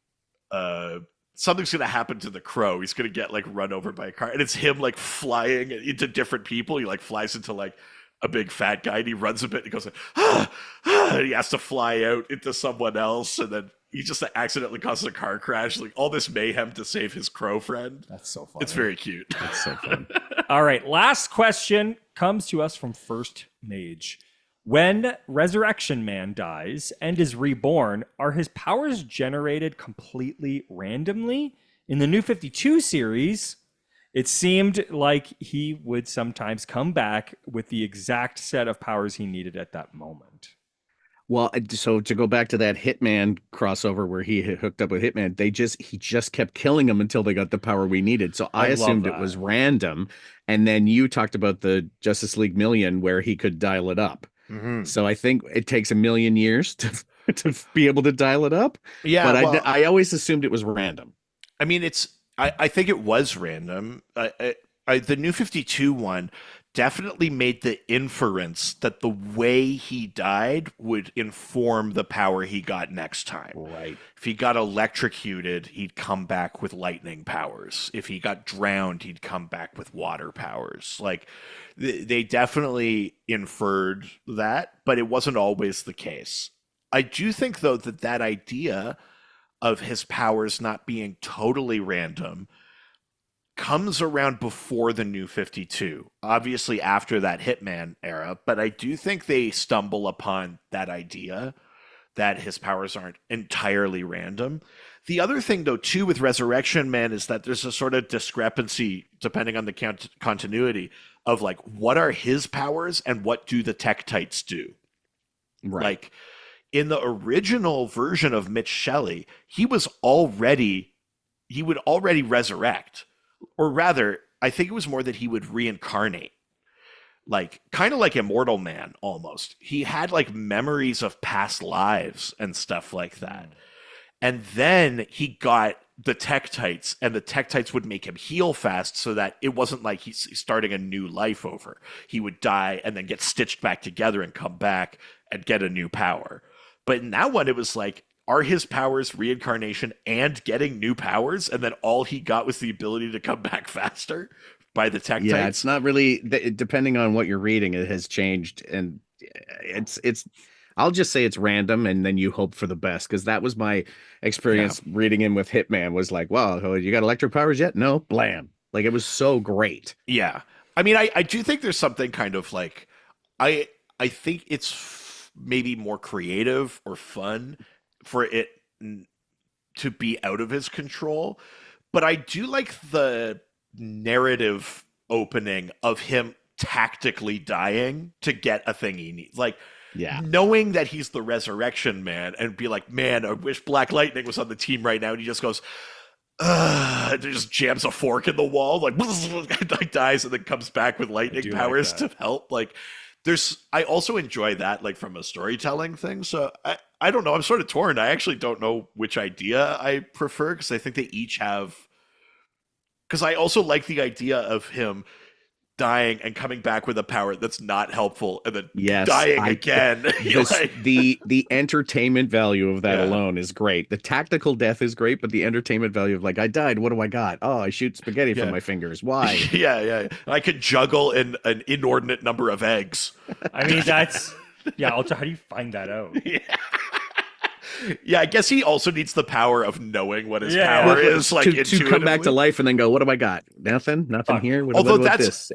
something's gonna happen to the crow. He's gonna get like run over by a car, and it's him like flying into different people. He like flies into like a big fat guy, and he runs a bit, and he goes like, and he has to fly out into someone else, and then he just accidentally causes a car crash. Like all this mayhem to save his crow friend. That's so funny. It's very cute. That's so fun. All right, last question comes to us from First Mage. When Resurrection Man dies and is reborn, are his powers generated completely randomly? In the New 52 series, it seemed like he would sometimes come back with the exact set of powers he needed at that moment. Well, so to go back to that Hitman crossover where he hooked up with Hitman, he just kept killing him until they got the power we needed. So I love assumed that. it was random. And then you talked about the Justice League Million where he could dial it up. Mm-hmm. So I think it takes a million years to be able to dial it up. Yeah, But I always assumed it was random. I mean, I think it was random. The New 52 one definitely made the inference that the way he died would inform the power he got next time. Right. If he got electrocuted, he'd come back with lightning powers. If he got drowned, he'd come back with water powers. Like They definitely inferred that, but it wasn't always the case. I do think, though, that that idea of his powers not being totally random comes around before the New 52, obviously after that Hitman era, but I do think they stumble upon that idea that his powers aren't entirely random. The other thing, though, too, with Resurrection Man is that there's a sort of discrepancy depending on the continuity of like what are his powers and what do the Tektites do. Right. Like in the original version of Mitch Shelley, he would already resurrect, or rather, I think it was more that he would reincarnate, like kind of like Immortal Man almost. He had like memories of past lives and stuff like that. And then he got the Tektites, and the Tektites would make him heal fast so that it wasn't like he's starting a new life over. He would die and then get stitched back together and come back and get a new power. But in that one, it was like, are his powers reincarnation and getting new powers? And then all he got was the ability to come back faster by the Tektites? Yeah, it's not really depending on what you're reading, it has changed, and it's I'll just say it's random, and then you hope for the best, because that was my experience reading in with Hitman. Was like, wow, oh, you got electric powers yet? No, blam. Like, it was so great. Yeah. I mean, I do think there's something kind of like, I think it's maybe more creative or fun for it to be out of his control. But I do like the narrative opening of him tactically dying to get a thing he needs. Like, Yeah. knowing that he's the Resurrection Man and be like, man, I wish Black Lightning was on the team right now. And he just goes, and just jams a fork in the wall, like, like dies, and then comes back with lightning powers to help. Like, I also enjoy that, like, from a storytelling thing. So I don't know. I'm sort of torn. I actually don't know which idea I prefer, because I think they each have. Because I also like the idea of him dying and coming back with a power that's not helpful, and then dying again. The entertainment value of that alone is great. The tactical death is great, but the entertainment value of, like, I died, what do I got? Oh, I shoot spaghetti from my fingers. Why? Yeah. I could juggle in an inordinate number of eggs. I mean, that's also, how do you find that out? Yeah, I guess he also needs the power of knowing what his power is, like, to come back to life and then go, what do I got? Nothing here. Although that's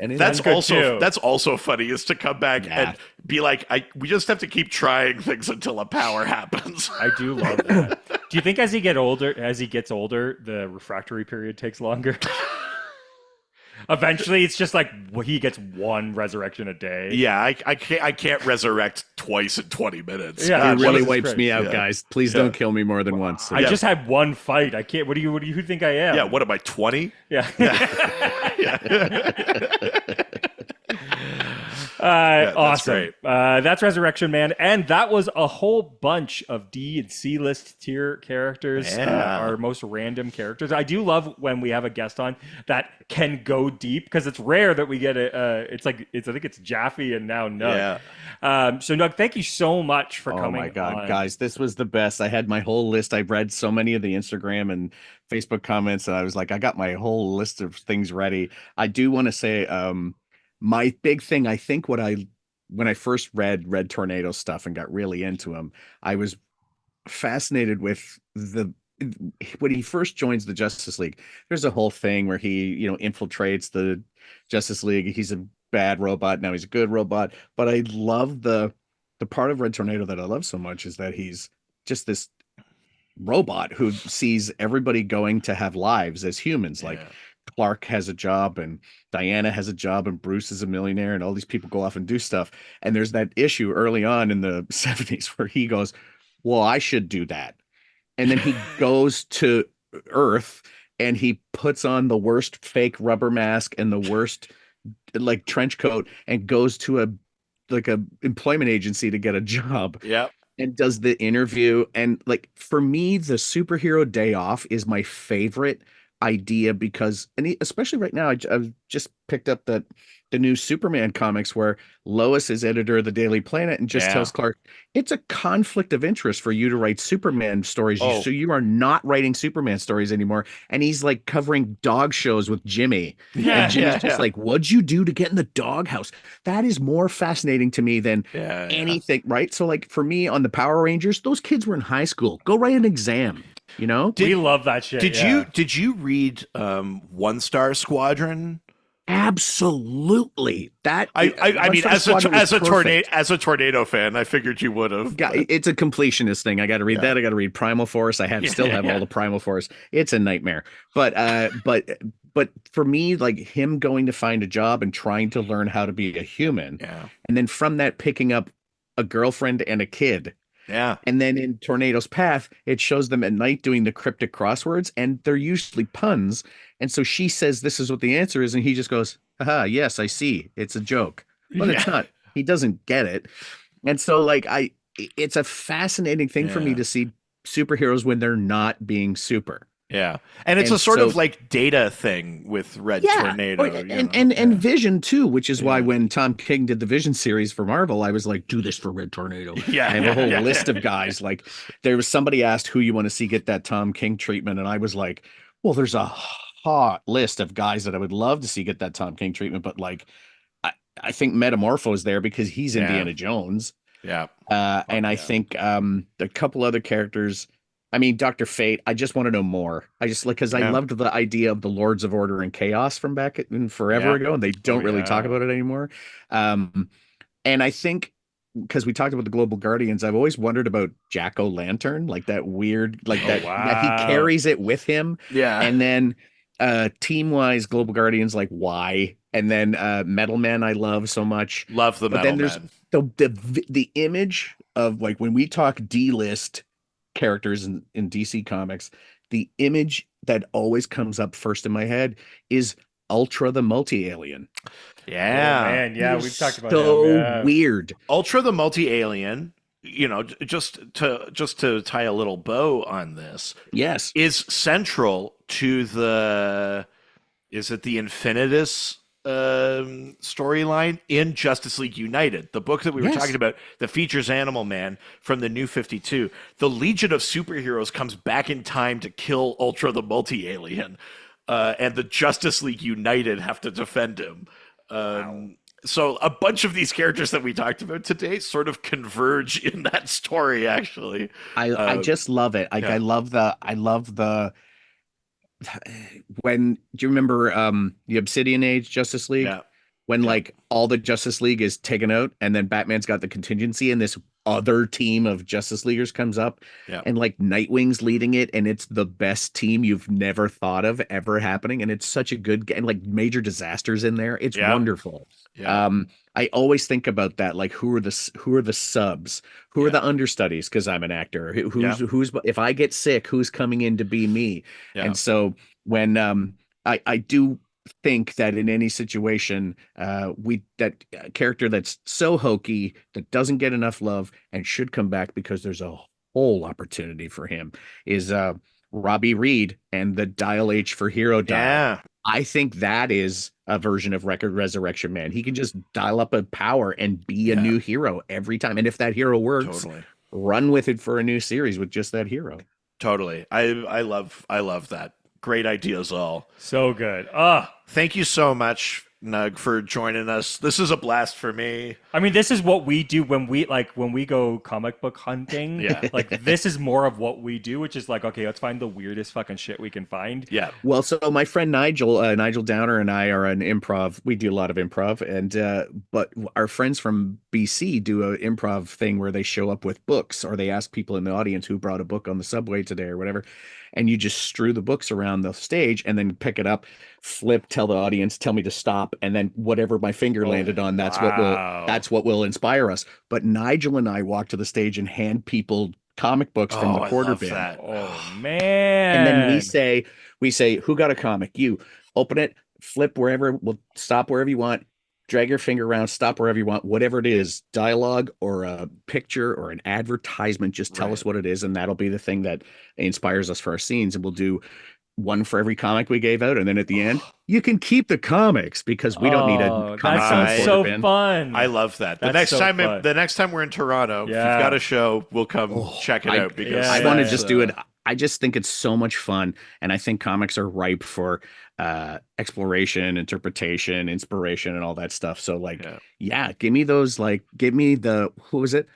also funny, is to come back and be like, we just have to keep trying things until a power happens. I do love that. Do you think as he gets older, the refractory period takes longer? Eventually, it's just like he gets one resurrection a day. Yeah, I can't resurrect twice in 20 minutes. Yeah, it really wipes me out, guys. Please don't kill me more than once. I just had one fight. I can't. What do you think I am? Yeah, what am I, 20? Yeah. Awesome. That's Resurrection Man, and that was a whole bunch of D and C list tier characters. Our most random characters. I do love when we have a guest on that can go deep, because it's rare that we get I think it's Jaffe and now Nug. So Nug, thank you so much for coming. Oh my God, on. Guys, this was the best. I had my whole list. I read so many of the Instagram and Facebook comments, and I was like, I got my whole list of things ready. I do want to say, my big thing, I think when I first read Red Tornado stuff and got really into him, I was fascinated with when he first joins the Justice League. There's a whole thing where he, infiltrates the Justice League. He's a bad robot. Now he's a good robot. But I love the part of Red Tornado that I love so much is that he's just this robot who sees everybody going to have lives as humans. Like, Clark has a job, and Diana has a job, and Bruce is a millionaire, and all these people go off and do stuff. And there's that issue early on in the 70s where he goes, well, I should do that. And then he goes to Earth and he puts on the worst fake rubber mask and the worst, like, trench coat, and goes to a employment agency to get a job. Yeah. And does the interview. And, like, for me, the superhero day off is my favorite idea, because, and especially right now, I've just picked up that the new Superman comics where Lois is editor of the Daily Planet and just Yeah. tells Clark, it's a conflict of interest for you to write Superman stories. So Oh, you are not writing Superman stories anymore. And he's like covering dog shows with Jimmy. And yeah, Jimmy's yeah, just yeah. like, what'd you do to get in the doghouse? That is more fascinating to me than Yeah, yeah. anything, right? So, like, for me on the Power Rangers, those kids were in high school. Go write an exam, you know? We Did love that shit. did you Yeah. did you read One Star Squadron? Absolutely. That I One mean, Star Squadron was perfect. as a tornado fan, I figured you would have. But It's a completionist thing. I got to read yeah, that. I got to read Primal Force. I have yeah, still have all yeah, the Primal Force. It's a nightmare. But for me, like him going to find a job and trying to learn how to be a human, yeah, and then from that picking up a girlfriend and a kid. yeah, And then in Tornado's Path, it shows them at night doing the cryptic crosswords, and they're usually puns. And so she says, this is what the answer is. And he just goes, haha, yes, I see. It's a joke. But it's yeah, not. He doesn't get it. And so, like, it's a fascinating thing for me yeah. to see superheroes when they're not being super. Yeah. And it's a And sort so of like data thing with Red yeah. Oh, Tornado, you and know. and and Yeah. Vision too, which is why Yeah. when Tom King did the Vision series for Marvel, I was like, do this for Red Tornado. I Yeah, have a yeah, whole list of yeah. guys. Like there was somebody asked who you want to see get that Tom King treatment, and I was like, well, there's a hot list of guys that I would love to see get that Tom King treatment, but like I, I think Metamorpho is there because he's Yeah. Indiana Jones. Yeah. And Fuck I yeah. think a couple other characters. I mean, Dr. Fate, I just want to know more. I just like because I Yeah. loved the idea of the Lords of Order and Chaos from back in forever Yeah. ago, and they Oh don't really talk yeah. about it anymore. Um, and I think because we talked about the Global Guardians, I've always wondered about Jack O'Lantern, like that weird, like Oh that he wow. carries it with him. Yeah. And then team wise, Global Guardians, like why? And then Metal Man, I love so much. Love the But Metal then there's Men. the image of like when we talk D-list characters in DC Comics, the image that always comes up first in my head is Ultra the multi-alien. Oh Yeah. man, He yeah, is we've talked about him. so Yeah. weird. Ultra the multi-alien, just to tie a little bow on this, Yes. is central to the is it the Infinitus storyline in Justice League United, the book that we were talking Yes. about that features Animal Man from the New 52. The Legion of Superheroes comes back in time to kill Ultra the multi-alien, and the Justice League United have to defend him. Wow. So a bunch of these characters that we talked about today sort of converge in that story, actually. I Uh, just love it. Like yeah, I love the when do you remember the Obsidian Age Justice League? yeah, When yeah, like all the Justice League is taken out and then Batman's got the contingency and this other team of Justice Leaguers comes up yeah, and like Nightwing's leading it and it's the best team you've never thought of ever happening and it's such a good and like major disasters in there. It's yeah, wonderful. yeah, Um I always think about that like who are the subs? Who are yeah, the understudies because I'm an actor? yeah, Who's if I get sick, who's coming in to be me? yeah, And so when I do think that in any situation we that character that's so hokey that doesn't get enough love and should come back because there's a whole opportunity for him is Robbie Reed and the Dial H for Hero dial. yeah, I think that is a version of Record Resurrection Man. He can just dial up a power and be a yeah, new hero every time. And if that hero works, totally. run with it for a new series with just that hero. Totally. I love that. Great ideas all. So good. Ah, Thank you so much, Nug, for joining us. This is a blast for me. I mean, this is what we do when we go comic book hunting. Yeah. Like this is more of what we do, which is like, okay, let's find the weirdest fucking shit we can find. Yeah. Well, so my friend Nigel Downer and I are an improv. We do a lot of improv, and but our friends from BC do an improv thing where they show up with books, or they ask people in the audience who brought a book on the subway today or whatever, and you just strew the books around the stage, and then pick it up, flip, tell the audience, tell me to stop, and then whatever my finger Oh, landed on, wow. that's what will inspire us. But Nigel and I walk to the stage and hand people comic books from Oh, the I quarter love bin. that. Oh And then man. we say, who got a comic? You open it, flip wherever, we'll stop wherever you want, drag your finger around, stop wherever you want, whatever it is, dialogue or a picture or an advertisement, just tell Right. us what it is, and that'll be the thing that inspires us for our scenes. And we'll do one for every comic we gave out, and then at the end, you can keep the comics because we don't need a Oh, comic that con sounds I- so quarter bin. fun. I love that. The That's next so time, fun. the next time we're in Toronto, if you've Yeah. got a show, we'll come check it I- out because Yeah, I want to yeah, just do it. I just think it's so much fun, and I think comics are ripe for exploration, interpretation, inspiration, and all that stuff. So, like, yeah, give me those. Like, give me the who was it?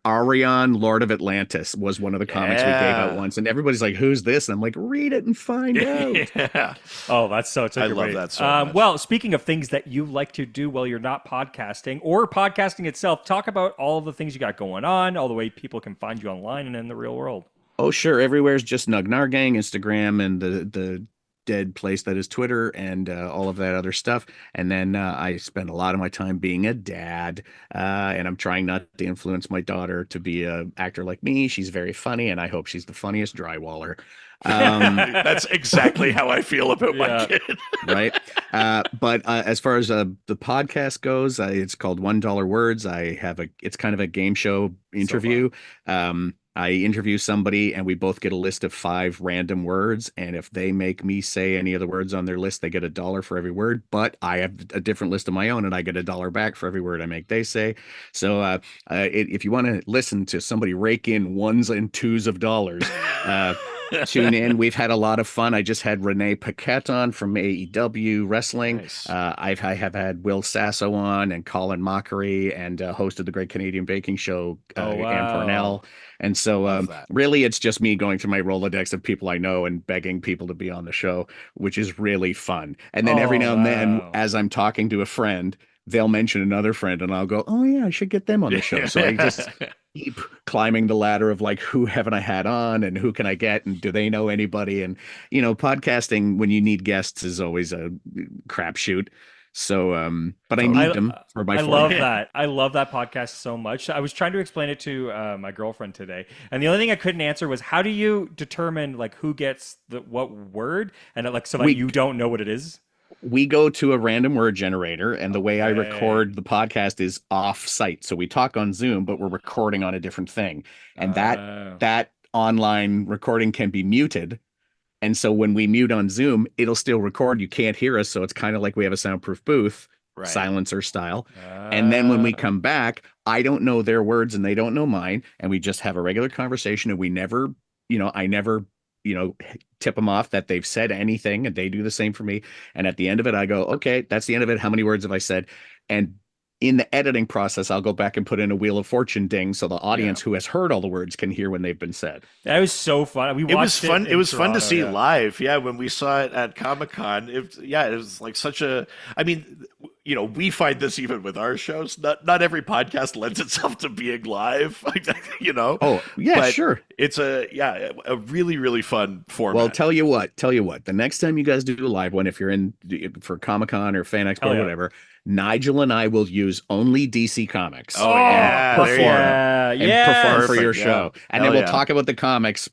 Arion, Lord of Atlantis was one of the comics we gave out Yeah. once, and everybody's like, "Who's this?" And I'm like, "Read it and find out." yeah. Oh, that's such a I good love way. that so much. Well, speaking of things that you like to do while you're not podcasting or podcasting itself, talk about all of the things you got going on, all the way people can find you online and in the real world. Oh, sure. Everywhere's just Nahrgang, Instagram, and the dead place that is Twitter, and all of that other stuff. And then I spend a lot of my time being a dad, and I'm trying not to influence my daughter to be an actor like me. She's very funny, and I hope she's the funniest drywaller. That's exactly how I feel about my kid. Right. But as far as the podcast goes, it's called $1 Words. It's kind of a game show interview. I interview somebody and we both get a list of 5 random words. And if they make me say any of the words on their list, they get $1 for every word. But I have a different list of my own and I get $1 back for every word I make they say. So if you want to listen to somebody rake in ones and twos of dollars, tune in. We've had a lot of fun. I just had Renee Paquette on from AEW Wrestling. Nice. I have had Will Sasso on and Colin Mockery and hosted the Great Canadian Baking Show, Ann Parnell. And so really it's just me going through my Rolodex of people I know and begging people to be on the show, which is really fun. And then every now and then, as I'm talking to a friend, they'll mention another friend and I'll go, oh yeah, I should get them on the show. So I just keep climbing the ladder of like, who haven't I had on and who can I get? And do they know anybody? And, podcasting when you need guests is always a crapshoot. So, but I need them for my I love that. I love that podcast so much. I was trying to explain it to my girlfriend today, and the only thing I couldn't answer was how do you determine like who gets what word, and like so that you don't know what it is. We go to a random word generator, and the way I record the podcast is off site. So we talk on Zoom, but we're recording on a different thing, and that online recording can be muted. And so when we mute on Zoom, it'll still record. You can't hear us. So it's kind of like we have a soundproof booth, silencer style. And then when we come back, I don't know their words and they don't know mine. And we just have a regular conversation. And we never, I never, tip them off that they've said anything. And they do the same for me. And at the end of it, I go, okay, that's the end of it. How many words have I said? And in the editing process, I'll go back and put in a Wheel of Fortune ding so the audience who has heard all the words can hear when they've been said. That was so fun. It was fun. It was fun to see live. Yeah, when we saw it at Comic-Con, it was like such a. I mean, we find this even with our shows. Not every podcast lends itself to being live. Oh yeah, but sure. It's a really really fun format. Well, tell you what. The next time you guys do a live one, if you're in for Comic-Con or Fan Expo or whatever. Nigel and I will use only DC Comics. Oh, yeah. Perform for your show. And then we'll yeah. talk about the comics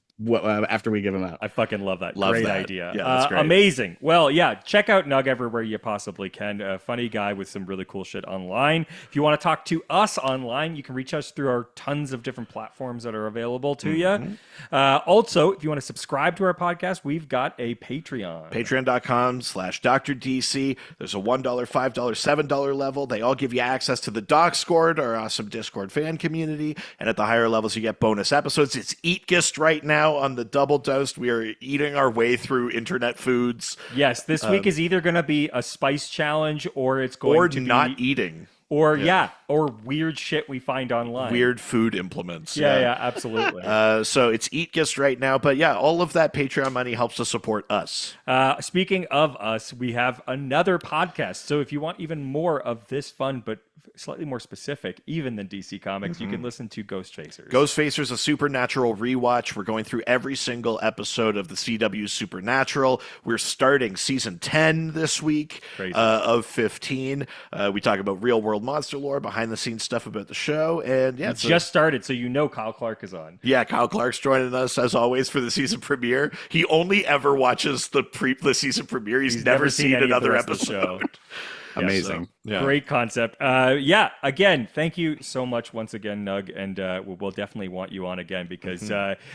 after we give them out. I fucking love that. Love great that. idea. Yeah, that's great. Amazing. Well, yeah, check out Nug everywhere you possibly can. A funny guy with some really cool shit online. If you want to talk to us online, you can reach us through our tons of different platforms that are available to you. Also, if you want to subscribe to our podcast, we've got a Patreon. Patreon.com/DrDC. There's a $1, $5, $7 level. They all give you access to the Discord, our awesome Discord fan community. And at the higher levels, you get bonus episodes. It's Eatgist right now on the Double Dosed. We are eating our way through internet foods. Yes, this week is either going to be a spice challenge or it's going to be... not eating. Or or weird shit we find online. Weird food implements. Yeah, absolutely. So it's Eatgist right now. But yeah, all of that Patreon money helps to support us. Speaking of us, we have another podcast. So if you want even more of this fun, but slightly more specific, even than DC Comics, you can listen to Ghostfacers. Ghostfacers, a Supernatural rewatch. We're going through every single episode of the CW Supernatural. We're starting season 10 this week of 15. We talk about real world monster lore, behind the scenes stuff about the show. And yeah, it's just started, so Kyle Clark is on. Yeah, Kyle Clark's joining us as always for the season premiere. He only ever watches the season premiere. He's never seen another episode. amazing. Yeah. Great concept. Yeah. Again, thank you so much once again, Nug, and we'll definitely want you on again because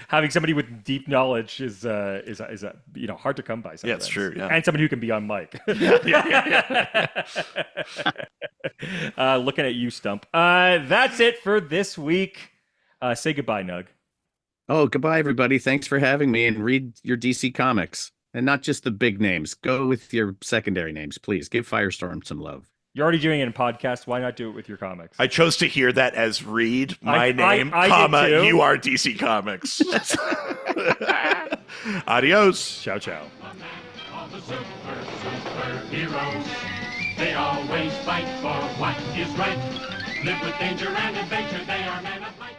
having somebody with deep knowledge is hard to come by. Sometimes. Yeah, it's true. Yeah. And somebody who can be on mic. Looking at you, Stump. That's it for this week. Say goodbye, Nug. Oh, goodbye, everybody. Thanks for having me, and read your DC comics. And not just the big names. Go with your secondary names, please. Give Firestorm some love. You're already doing it in podcast. Why not do it with your comics? I chose to hear that as read my name, I comma, did too. you are DC Comics. Adios. Ciao, ciao. All the superheroes, they always fight for what is right. Live with danger and adventure, they are men of might.